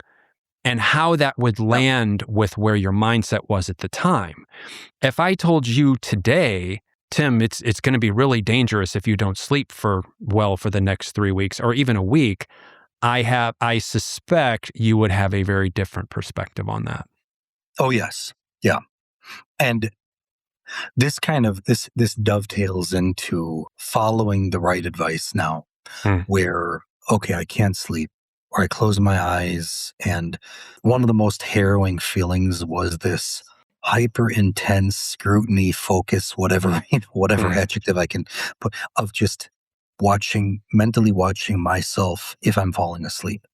and how that would land with where your mindset was at the time. If I told you today, Tim, it's going to be really dangerous if you don't sleep for the next 3 weeks or even a week, I suspect you would have a very different perspective on that. Oh, yes. Yeah. And this dovetails into following the right advice now, Mm. where, okay, I can't sleep, or I close my eyes. And one of the most harrowing feelings was this hyper intense scrutiny, focus, whatever, whatever Mm. adjective I can put, of just mentally watching myself if I'm falling asleep.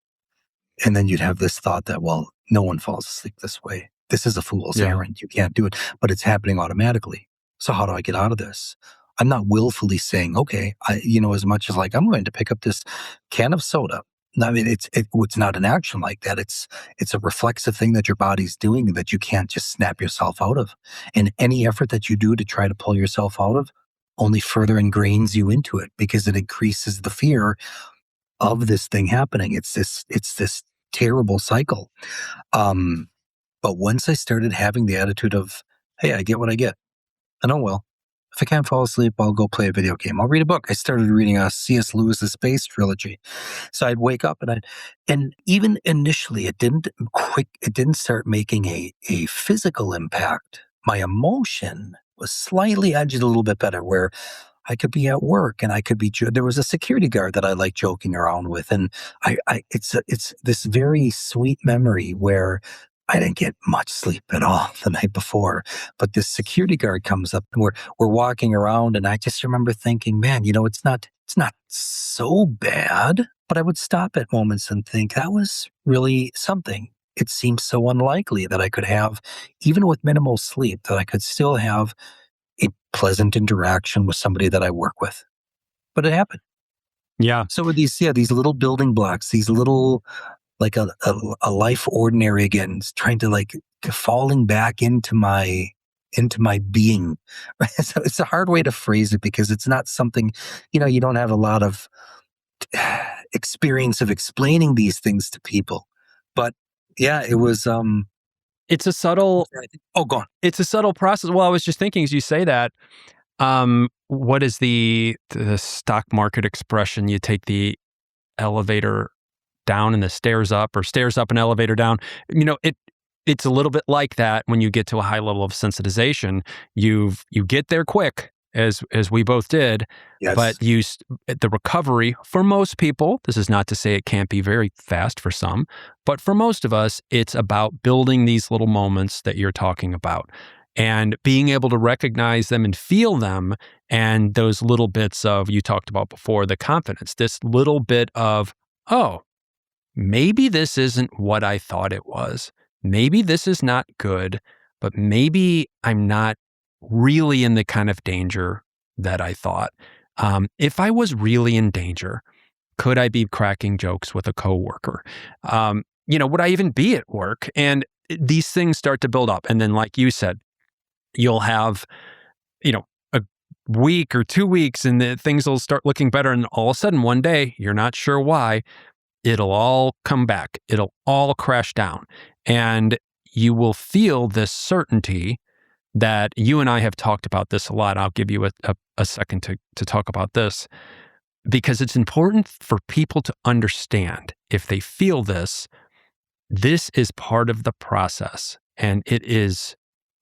And then you'd have this thought that, well, no one falls asleep this way. This is a fool's Yeah. errand. You can't do it, but it's happening automatically. So how do I get out of this? I'm not willfully saying, okay, as much as like I'm going to pick up this can of soda. I mean, it's not an action like that. It's a reflexive thing that your body's doing that you can't just snap yourself out of. And any effort that you do to try to pull yourself out of only further ingrains you into it because it increases the fear of this thing happening. It's this terrible cycle. But once I started having the attitude of, hey, I get what I get. And oh well, if I can't fall asleep, I'll go play a video game. I'll read a book. I started reading C.S. Lewis's Space Trilogy. So I'd wake up and even initially it didn't start making a physical impact. My emotion was slightly edged a little bit better where I could be at work and there was a security guard that I like joking around with. And it's this very sweet memory where I didn't get much sleep at all the night before, but this security guard comes up and we're walking around and I just remember thinking, man, it's not so bad, but I would stop at moments and think that was really something. It seems so unlikely that I could have, even with minimal sleep, that I could still have a pleasant interaction with somebody that I work with. But it happened. Yeah. So with these little building blocks, these little, like a life ordinary again, trying to falling back into my being. Right? So it's a hard way to phrase it because it's not something, you don't have a lot of experience of explaining these things to people. But yeah, it was, It's a subtle, go on. it's a subtle process. Well, I was just thinking as you say that, what is the stock market expression? You take the elevator down and the stairs up, or stairs up and elevator down. It's a little bit like that when you get to a high level of sensitization. You get there quick, as we both did. Yes. But the recovery for most people, this is not to say it can't be very fast for some, but for most of us, it's about building these little moments that you're talking about and being able to recognize them and feel them. And those little bits of, you talked about before, the confidence, this little bit of, oh, maybe this isn't what I thought it was. Maybe this is not good, but maybe I'm not really in the kind of danger that I thought. If I was really in danger, could I be cracking jokes with a coworker? Would I even be at work? And these things start to build up. And then, like you said, you'll have, a week or 2 weeks and things will start looking better. And all of a sudden, one day, you're not sure why, it'll all come back. It'll all crash down. And you will feel this certainty that you and I have talked about this a lot. I'll give you a second to talk about this, because it's important for people to understand, if they feel this is part of the process and it is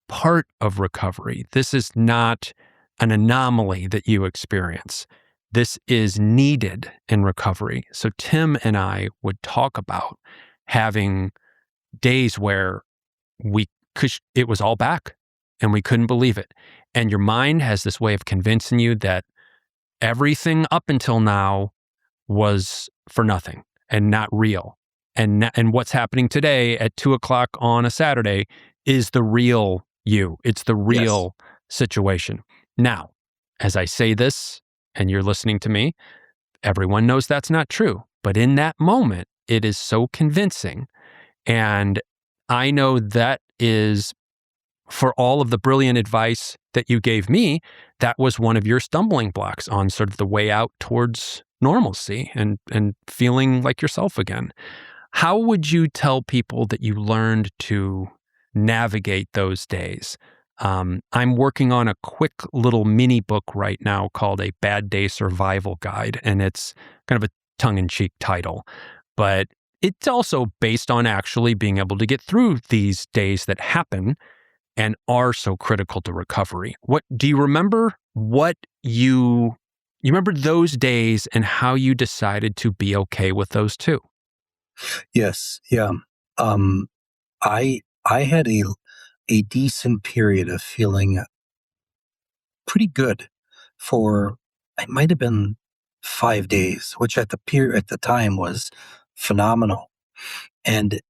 part of recovery. This is not an anomaly that you experience. This is needed in recovery. So Tim and I would talk about having days where it was all back and we couldn't believe it. And your mind has this way of convincing you that everything up until now was for nothing and not real. And what's happening today at 2:00 on a Saturday is the real you. It's the real situation. Now, as I say this and you're listening to me, everyone knows that's not true. But in that moment, it is so convincing. And I know that is, for all of the brilliant advice that you gave me, that was one of your stumbling blocks on sort of the way out towards normalcy and feeling like yourself again. How would you tell people that you learned to navigate those days? I'm working on a quick little mini book right now called A Bad Day Survival Guide, and it's kind of a tongue-in-cheek title. but it's also based on actually being able to get through these days that happen and are so critical to recovery. What do you remember? What you remember those days and how you decided to be okay with those too? Yes. Yeah. Um, I had a decent period of feeling pretty good for, it might have been 5 days, which at the time was phenomenal. And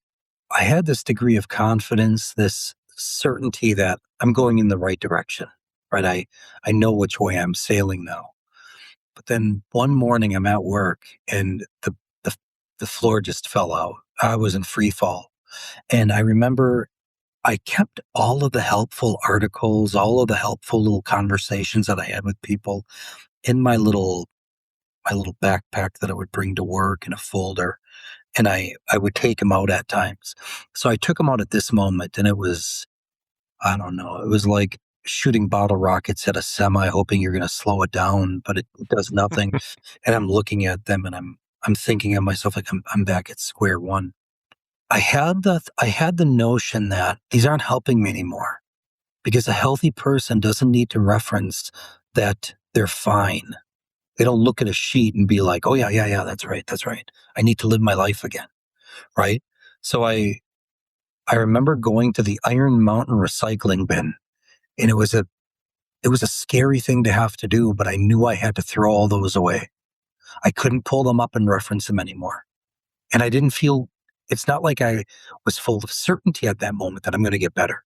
I had this degree of confidence, this certainty that I'm going in the right direction, right? I know which way I'm sailing now. But then one morning I'm at work and the, the floor just fell out. I was in free fall. And I remember I kept all of the helpful articles, all of the helpful little conversations that I had with people in my little backpack that I would bring to work in a folder. And I would take them out at times. So I took them out at this moment, and it was, I don't know, it was like shooting bottle rockets at a semi, hoping you're going to slow it down, but it does nothing. And I'm looking at them, and I'm thinking of myself like I'm back at square one. I had the notion that these aren't helping me anymore, because a healthy person doesn't need to reference that they're fine. They don't look at a sheet and be like, "Oh yeah, yeah, yeah, that's right, that's right. I need to live my life again." Right? So I remember going to the Iron Mountain recycling bin, and it was a scary thing to have to do, but I knew I had to throw all those away. I couldn't pull them up and reference them anymore. And I didn't feel, it's not like I was full of certainty at that moment that I'm going to get better.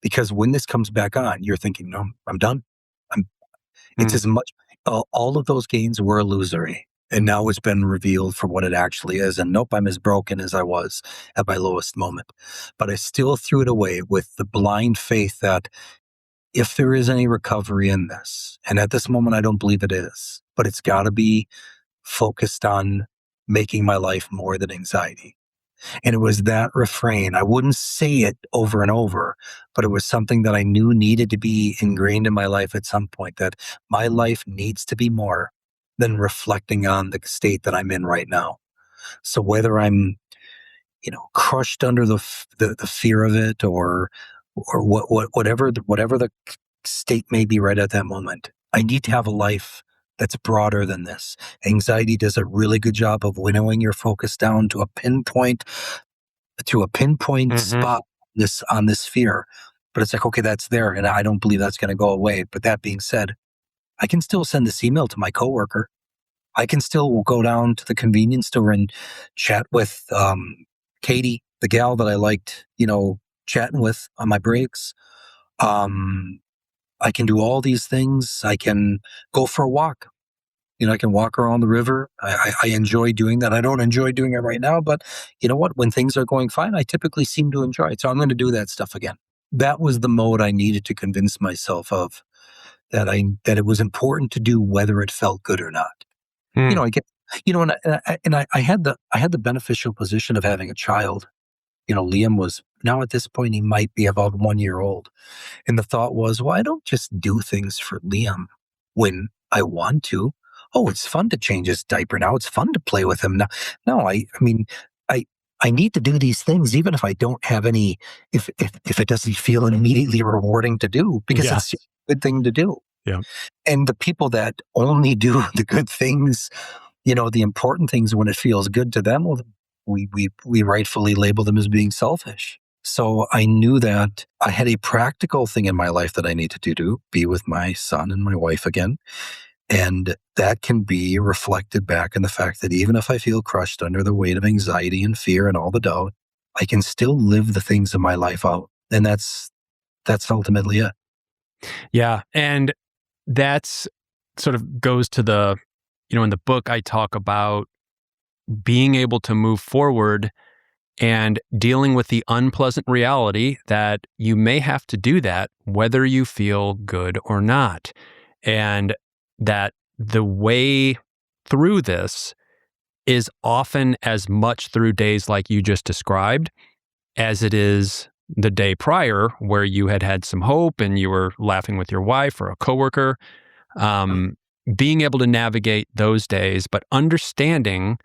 Because when this comes back on, you're thinking, no, I'm done. I'm, it's Mm. as much, all of those gains were illusory. And now it's been revealed for what it actually is. And nope, I'm as broken as I was at my lowest moment. But I still threw it away with the blind faith that if there is any recovery in this, and at this moment, I don't believe it is, but it's got to be focused on making my life more than anxiety. And it was that refrain. I wouldn't say it over and over, but it was something that I knew needed to be ingrained in my life at some point, that my life needs to be more than reflecting on the state that I'm in right now. So whether I'm, crushed under the fear of it, or whatever the state may be right at that moment, I need to have a life that's broader than this. Anxiety does a really good job of winnowing your focus down to a pinpoint Mhm. spot on this fear. But it's like, okay, that's there, and I don't believe that's going to go away. But that being said, I can still send this email to my coworker. I can still go down to the convenience store and chat with Katie, the gal that I liked, chatting with on my breaks. Um, I can do all these things. I can go for a walk. I can walk around the river. I enjoy doing that. I don't enjoy doing it right now, but you know what? When things are going fine, I typically seem to enjoy it. So I'm going to do that stuff again. That was the mode I needed to convince myself of, that it was important to do whether it felt good or not. Mm. I get, and I had the beneficial position of having a child. Liam was, now at this point, he might be about 1 year old. And the thought was, well, I don't just do things for Liam when I want to. Oh, it's fun to change his diaper now. It's fun to play with him now. No, I mean, I need to do these things even if I don't have any, if it doesn't feel immediately rewarding to do, because Yeah. it's just a good thing to do. Yeah. And the people that only do the good things, the important things when it feels good to them, well, we rightfully label them as being selfish. So I knew that I had a practical thing in my life that I needed to do, be with my son and my wife again. And that can be reflected back in the fact that even if I feel crushed under the weight of anxiety and fear and all the doubt, I can still live the things in my life out. And that's ultimately it. Yeah. And that's sort of goes to in the book, I talk about being able to move forward and dealing with the unpleasant reality that you may have to do that whether you feel good or not. And that the way through this is often as much through days like you just described as it is the day prior where you had had some hope and you were laughing with your wife or a coworker. Um, Being able to navigate those days, but understanding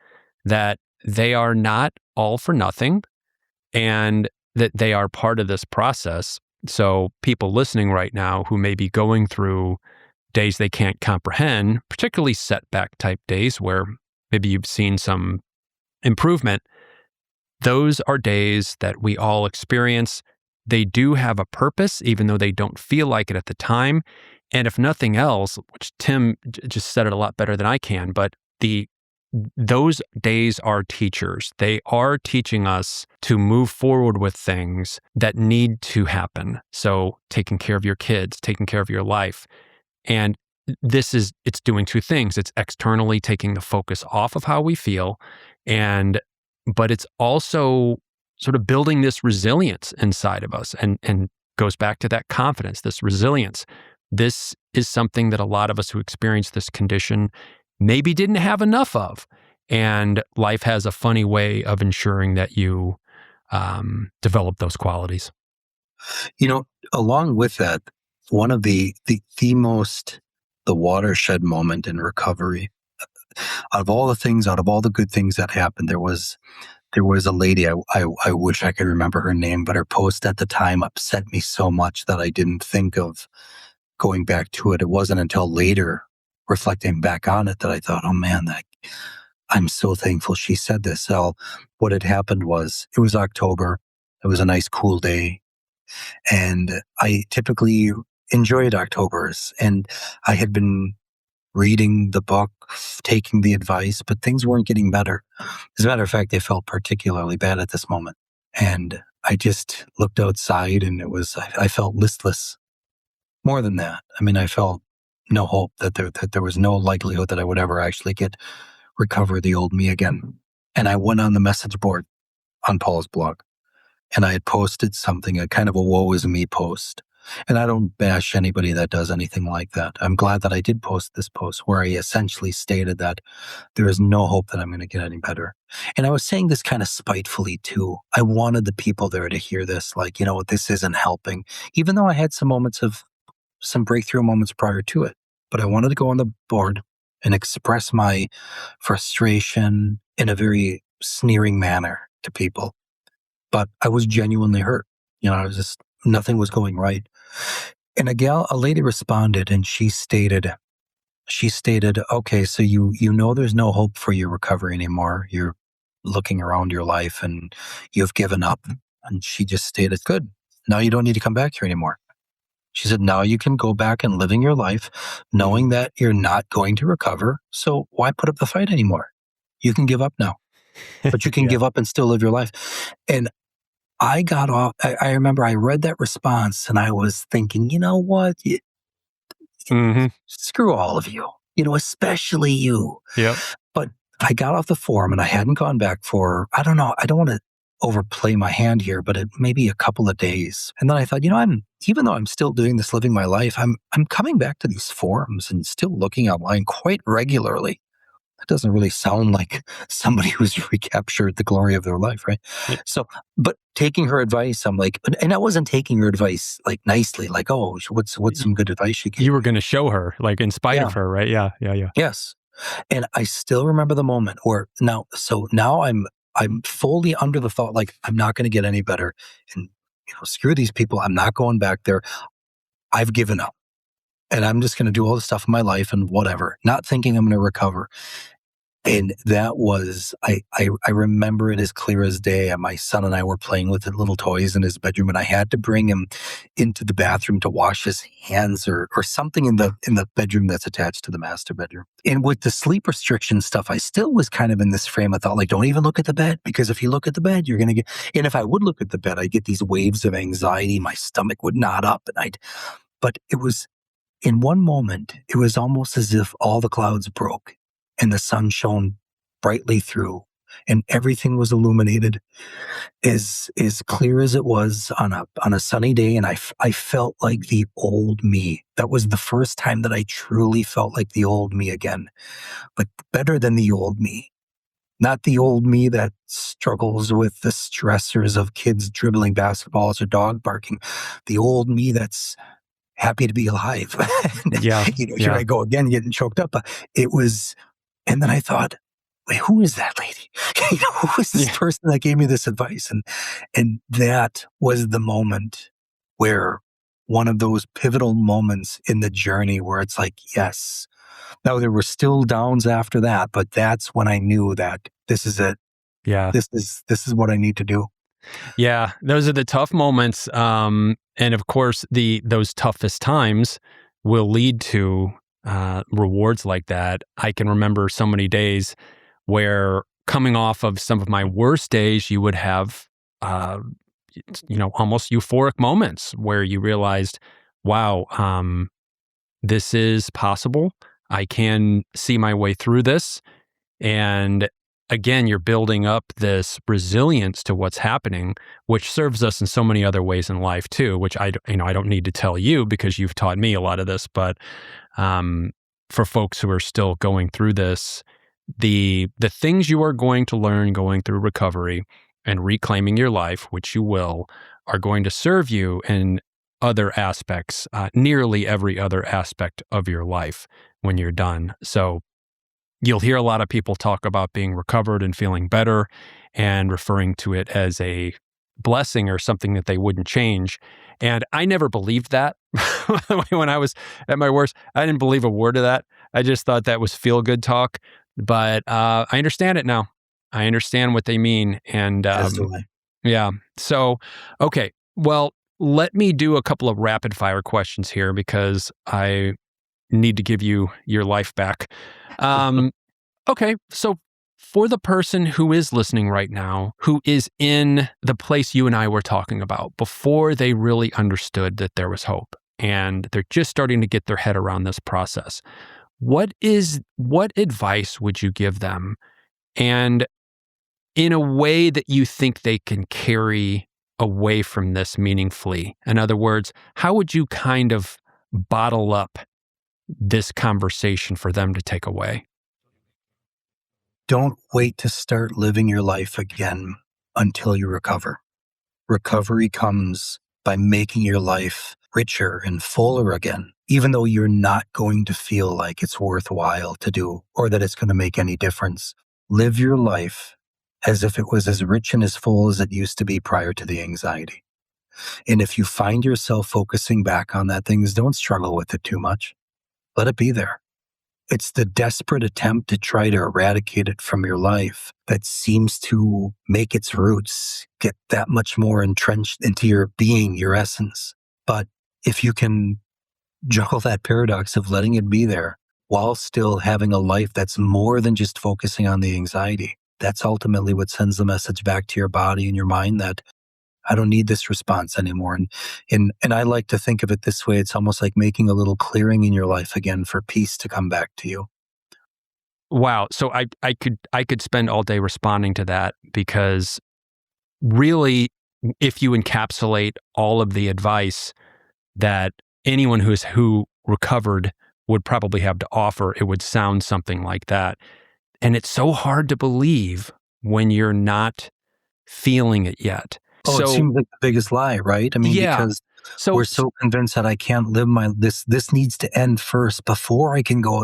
that they are not all for nothing, and that they are part of this process. So people listening right now who may be going through days they can't comprehend, particularly setback type days where maybe you've seen some improvement, those are days that we all experience. They do have a purpose, even though they don't feel like it at the time. And if nothing else, which Tim just said it a lot better than I can, but those days are teachers. They are teaching us to move forward with things that need to happen. So taking care of your kids, taking care of your life. And it's doing two things. It's externally taking the focus off of how we feel, but it's also sort of building this resilience inside of us and goes back to that confidence, this resilience. This is something that a lot of us who experience this condition maybe didn't have enough of. And life has a funny way of ensuring that you develop those qualities. Along with that, one of the watershed moment in recovery, out of all the good things that happened, there was a lady, I wish I could remember her name, but her post at the time upset me so much that I didn't think of going back to it. It wasn't until later, reflecting back on it, that I thought, oh man, I'm so thankful she said this. So what had happened was, it was October. It was a nice cool day. And I typically enjoyed Octobers. And I had been reading the book, taking the advice, but things weren't getting better. As a matter of fact, they felt particularly bad at this moment. And I just looked outside and I felt listless. More than that, I felt no hope, that there was no likelihood that I would ever actually recover the old me again. And I went on the message board on Paul's blog, and I had posted something, a kind of a woe is me post. And I don't bash anybody that does anything like that. I'm glad that I did post this post where I essentially stated that there is no hope that I'm going to get any better. And I was saying this kind of spitefully too. I wanted the people there to hear this, like, this isn't helping, even though I had some breakthrough moments prior to it. But I wanted to go on the board and express my frustration in a very sneering manner to people. But I was genuinely hurt. Nothing was going right. And a lady responded, and she stated, okay, so you know there's no hope for your recovery anymore. You're looking around your life and you've given up. And she just stated, good, now you don't need to come back here anymore. She said, now you can go back and living your life knowing that you're not going to recover. So why put up the fight anymore? You can give up now, but you can give up and still live your life. And I got off. I remember I read that response and I was thinking, you know what? Screw all of you, especially you. Yep. But I got off the forum and I hadn't gone back for, I don't know, I don't want to overplay my hand here, but maybe a couple of days. And then I thought, even though I'm still doing this, living my life, I'm coming back to these forums and still looking online quite regularly. That doesn't really sound like somebody who's recaptured the glory of their life, right? Yeah. So, but taking her advice, I'm like, and I wasn't taking her advice like nicely, like, oh, what's some good advice you gave? You were going to show her, like, in spite of her, right? Yeah. Yes. And I still remember the moment where now I'm fully under the thought, like, I'm not going to get any better. And, screw these people. I'm not going back there. I've given up. And I'm just going to do all the stuff in my life and whatever, not thinking I'm going to recover. And that was, I remember it as clear as day. And my son and I were playing with the little toys in his bedroom, and I had to bring him into the bathroom to wash his hands or something in the bedroom that's attached to the master bedroom. And with the sleep restriction stuff, I still was kind of in this frame of thought, like, don't even look at the bed, because if you look at the bed, you're going to get, and if I would look at the bed, I'd get these waves of anxiety. My stomach would knot up, but it was, in one moment, it was almost as if all the clouds broke and the sun shone brightly through, and everything was illuminated as clear as it was on a sunny day. And I felt like the old me. That was the first time that I truly felt like the old me again, but better than the old me. Not the old me that struggles with the stressors of kids dribbling basketballs or dog barking. The old me that's happy to be alive. Yeah. Here I go again, getting choked up. It was, and then I thought, wait, who is that lady? Who is this Yeah. person that gave me this advice? And that was the moment where one of those pivotal moments in the journey where it's like, yes. Now there were still downs after that, but that's when I knew that this is it. Yeah. This is what I need to do. Yeah. Those are the tough moments. And of course, those toughest times will lead to rewards like that. I can remember so many days where coming off of some of my worst days, you would have, almost euphoric moments where you realized, wow, this is possible. I can see my way through this. And again, you're building up this resilience to what's happening, which serves us in so many other ways in life too, which I don't need to tell you because you've taught me a lot of this. But for folks who are still going through this, the things you are going to learn going through recovery and reclaiming your life, which you will, are going to serve you in other aspects, nearly every other aspect of your life when you're done. So you'll hear a lot of people talk about being recovered and feeling better and referring to it as a blessing or something that they wouldn't change. And I never believed that. When I was at my worst, I didn't believe a word of that. I just thought that was feel-good talk. But I understand it now. I understand what they mean. And As do I. yeah. So, okay. Well, let me do a couple of rapid fire questions here because I need to give you your life back. Okay. So for the person who is listening right now, who is in the place you and I were talking about before they really understood that there was hope and they're just starting to get their head around this process, what advice would you give them? And in a way that you think they can carry away from this meaningfully. In other words, how would you kind of bottle up this conversation for them to take away? Don't wait to start living your life again until you recover. Recovery comes by making your life richer and fuller again, even though you're not going to feel like it's worthwhile to do or that it's going to make any difference. Live your life as if it was as rich and as full as it used to be prior to the anxiety. And if you find yourself focusing back on that things, don't struggle with it too much. Let it be there. It's the desperate attempt to try to eradicate it from your life that seems to make its roots get that much more entrenched into your being, your essence. But if you can juggle that paradox of letting it be there while still having a life that's more than just focusing on the anxiety, that's ultimately what sends the message back to your body and your mind that I don't need this response anymore. And I like to think of it this way. It's almost like making a little clearing in your life again for peace to come back to you. Wow. So I could spend all day responding to that because really, if you encapsulate all of the advice that anyone who recovered would probably have to offer, it would sound something like that. And it's so hard to believe when you're not feeling it yet. Oh, it seems like the biggest lie, right? I mean, yeah. because So we're so convinced that I can't live this needs to end first before I can go.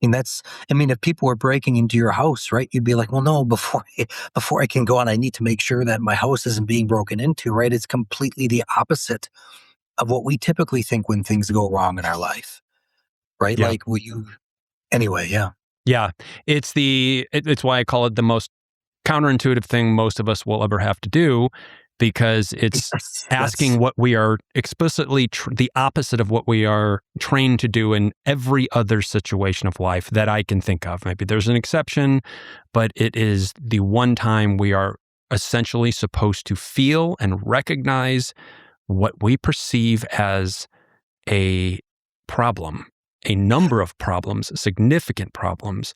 If people were breaking into your house, right? You'd be like, well, no, before I can go on, I need to make sure that my house isn't being broken into, right? It's completely the opposite of what we typically think when things go wrong in our life, right? yeah. Like, anyway, yeah. Yeah. It's why I call it the most counterintuitive thing most of us will ever have to do, because it's asking what we are explicitly the opposite of what we are trained to do in every other situation of life that I can think of. Maybe there's an exception, but it is the one time we are essentially supposed to feel and recognize what we perceive as a problem, a number of problems, significant problems,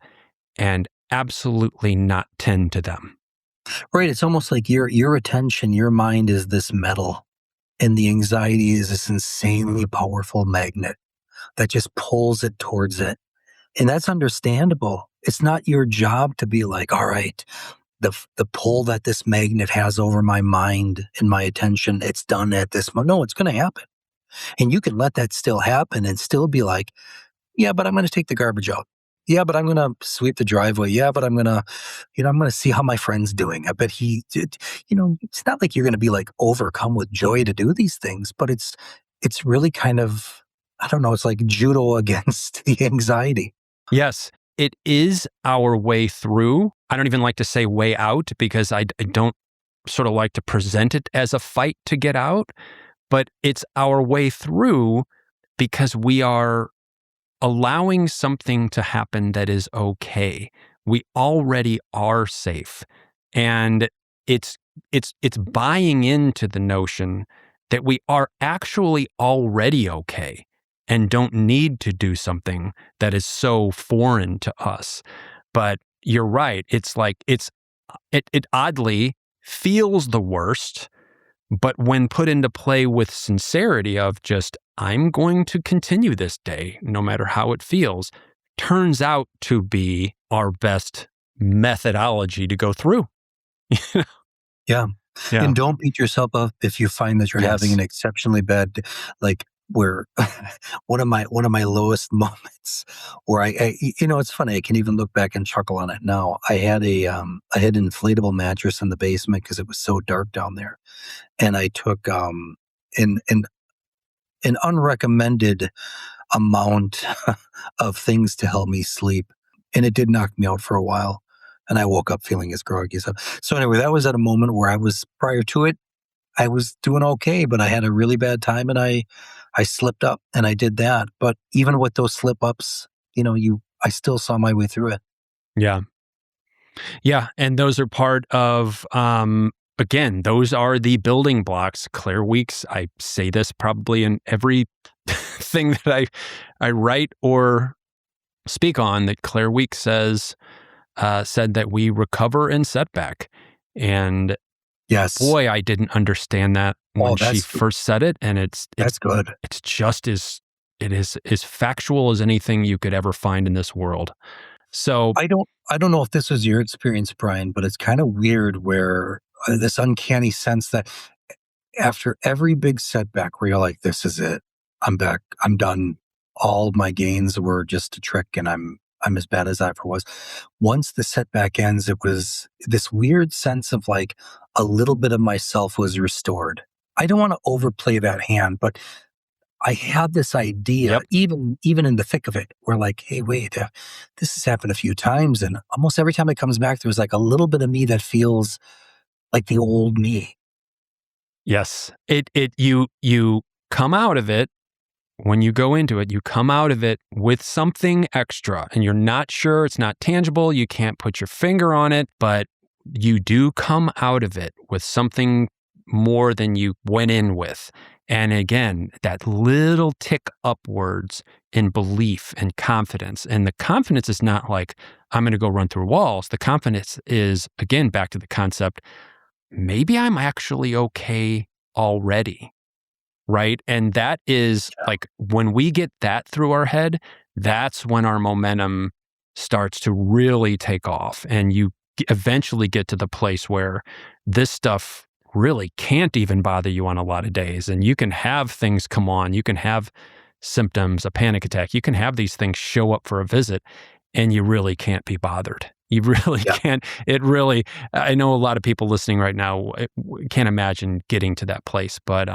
and absolutely not tend to them. Right. It's almost like your attention, your mind is this metal, and the anxiety is this insanely powerful magnet that just pulls it towards it. And that's understandable. It's not your job to be like, all right, the pull that this magnet has over my mind and my attention, it's done at this moment. No, it's going to happen. And you can let that still happen and still be like, yeah, but I'm going to take the garbage out. Yeah, but I'm gonna sweep the driveway. Yeah, but I'm gonna see how my friend's doing. I bet he did. It's not like you're gonna be like overcome with joy to do these things, but it's really kind of, I don't know. It's like judo against the anxiety. Yes, it is our way through. I don't even like to say way out because I don't sort of like to present it as a fight to get out, but it's our way through because we are allowing something to happen that is okay. We already are safe. And it's buying into the notion that we are actually already okay and don't need to do something that is so foreign to us. But you're right. It's like it oddly feels the worst, but when put into play with sincerity of just, I'm going to continue this day, no matter how it feels, turns out to be our best methodology to go through. Yeah. Yeah. And don't beat yourself up if you find that you're having Yes. an exceptionally bad, like where one of my lowest moments where it's funny. I can even look back and chuckle on it now. I had an inflatable mattress in the basement because it was so dark down there, and I took an unrecommended amount of things to help me sleep, and it did knock me out for a while. And I woke up feeling as groggy as so. Anyway, that was at a moment where prior to it, I was doing okay, but I had a really bad time, and I slipped up, and I did that. But even with those slip ups, I still saw my way through it. Yeah. Yeah. And those are part of, again, those are the building blocks. Clear weeks. I say this probably in every thing that I write or speak on, that Claire Week said that we recover in setback. And Yes. boy, I didn't understand that when Oh, she that's good. first said it. And it's That's good. just as factual as anything you could ever find in this world. So I don't know if this was your experience, Brian, but it's kind of weird where this uncanny sense that after every big setback where you're like, this is it, I'm back, I'm done. All my gains were just a trick, and I'm as bad as I ever was. Once the setback ends, it was this weird sense of like a little bit of myself was restored. I don't want to overplay that hand, but I had this idea, yep. even in the thick of it, where like, hey, wait, this has happened a few times, and almost every time it comes back, there's like a little bit of me that feels like the old me. Yes. You come out of it. When you go into it, you come out of it with something extra, and you're not sure, it's not tangible, you can't put your finger on it, but you do come out of it with something more than you went in with. And again, that little tick upwards in belief and confidence. And the confidence is not like, I'm going to go run through walls. The confidence is, again, back to the concept, maybe I'm actually okay already. Right. And that is like when we get that through our head, that's when our momentum starts to really take off. And you eventually get to the place where this stuff really can't even bother you on a lot of days. And you can have things come on, you can have symptoms, a panic attack, you can have these things show up for a visit, and you really can't be bothered. You really Yeah. can't. I know a lot of people listening right now can't imagine getting to that place, but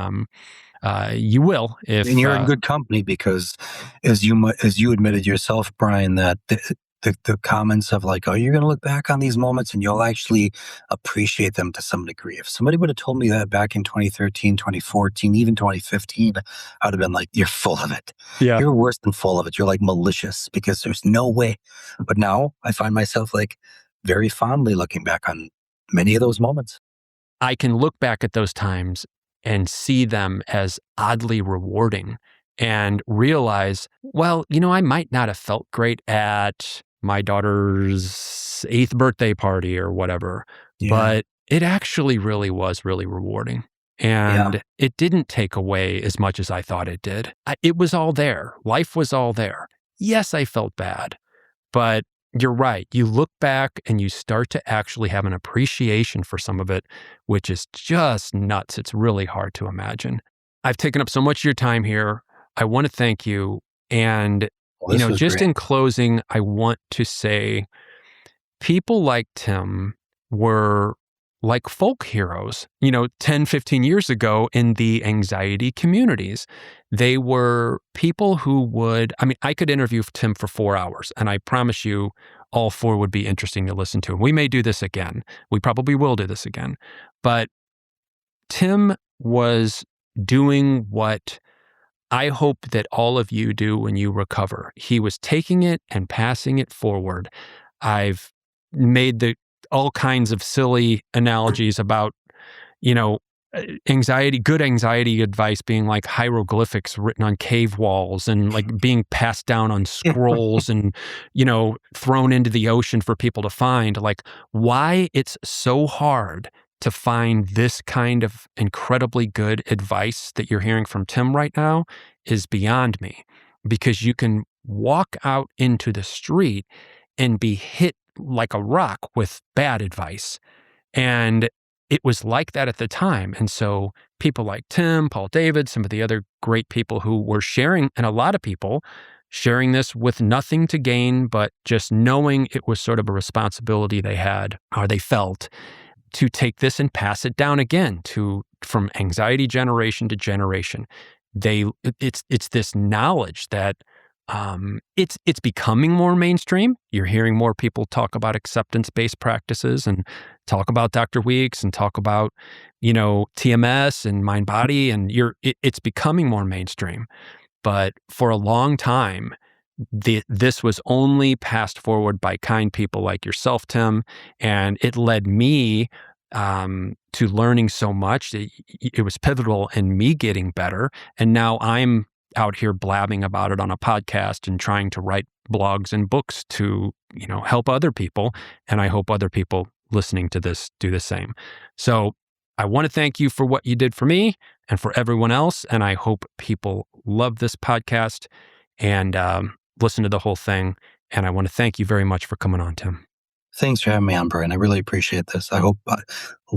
you will if And you're in good company because, as you admitted yourself, Brian, that the comments of like, oh, you're going to look back on these moments and you'll actually appreciate them to some degree. If somebody would have told me that back in 2013, 2014, even 2015, I would have been like, you're full of it. yeah. You're worse than full of it. You're like malicious because there's no way. But now I find myself like very fondly looking back on many of those moments. I can look back at those times and see them as oddly rewarding and realize, well, I might not have felt great at my daughter's 8th birthday party or whatever, Yeah. but it actually really was really rewarding. Yeah. And it didn't take away as much as I thought it did. It was all there. Life was all there. Yes, I felt bad, but you're right. You look back and you start to actually have an appreciation for some of it, which is just nuts. It's really hard to imagine. I've taken up so much of your time here. I want to thank you. And Well, this was Just great. in closing, I want to say people like Tim were like folk heroes, 10, 15 years ago in the anxiety communities. They were people who I could interview Tim for 4 hours, and I promise you all four would be interesting to listen to. We may do this again. We probably will do this again. But Tim was doing what I hope that all of you do when you recover. He was taking it and passing it forward. I've made all kinds of silly analogies about, you know, good anxiety advice being like hieroglyphics written on cave walls and like being passed down on scrolls and, thrown into the ocean for people to find. Like, why it's so hard to find this kind of incredibly good advice that you're hearing from Tim right now is beyond me, because you can walk out into the street and be hit like a rock with bad advice. And it was like that at the time. And so people like Tim, Paul David, some of the other great people who were sharing, and a lot of people sharing this with nothing to gain, but just knowing it was sort of a responsibility they had or they felt to take this and pass it down again from anxiety generation to generation. It's this knowledge that it's becoming more mainstream. You're hearing more people talk about acceptance-based practices and talk about Dr. Weeks and talk about, TMS and mind body, and it's becoming more mainstream. But for a long time, this was only passed forward by kind people like yourself, Tim, and it led me to learning so much. It was pivotal in me getting better, and now I'm out here blabbing about it on a podcast and trying to write blogs and books to, help other people. And I hope other people listening to this do the same. So I want to thank you for what you did for me and for everyone else. And I hope people love this podcast and listen to the whole thing. And I want to thank you very much for coming on, Tim. Thanks for having me on, Bryan. I really appreciate this. I hope,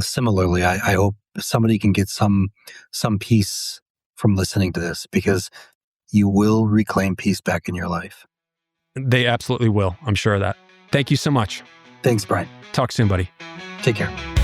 similarly, I hope somebody can get some peace from listening to this, because you will reclaim peace back in your life. They absolutely will. I'm sure of that. Thank you so much. Thanks, Bryan. Talk soon, buddy. Take care.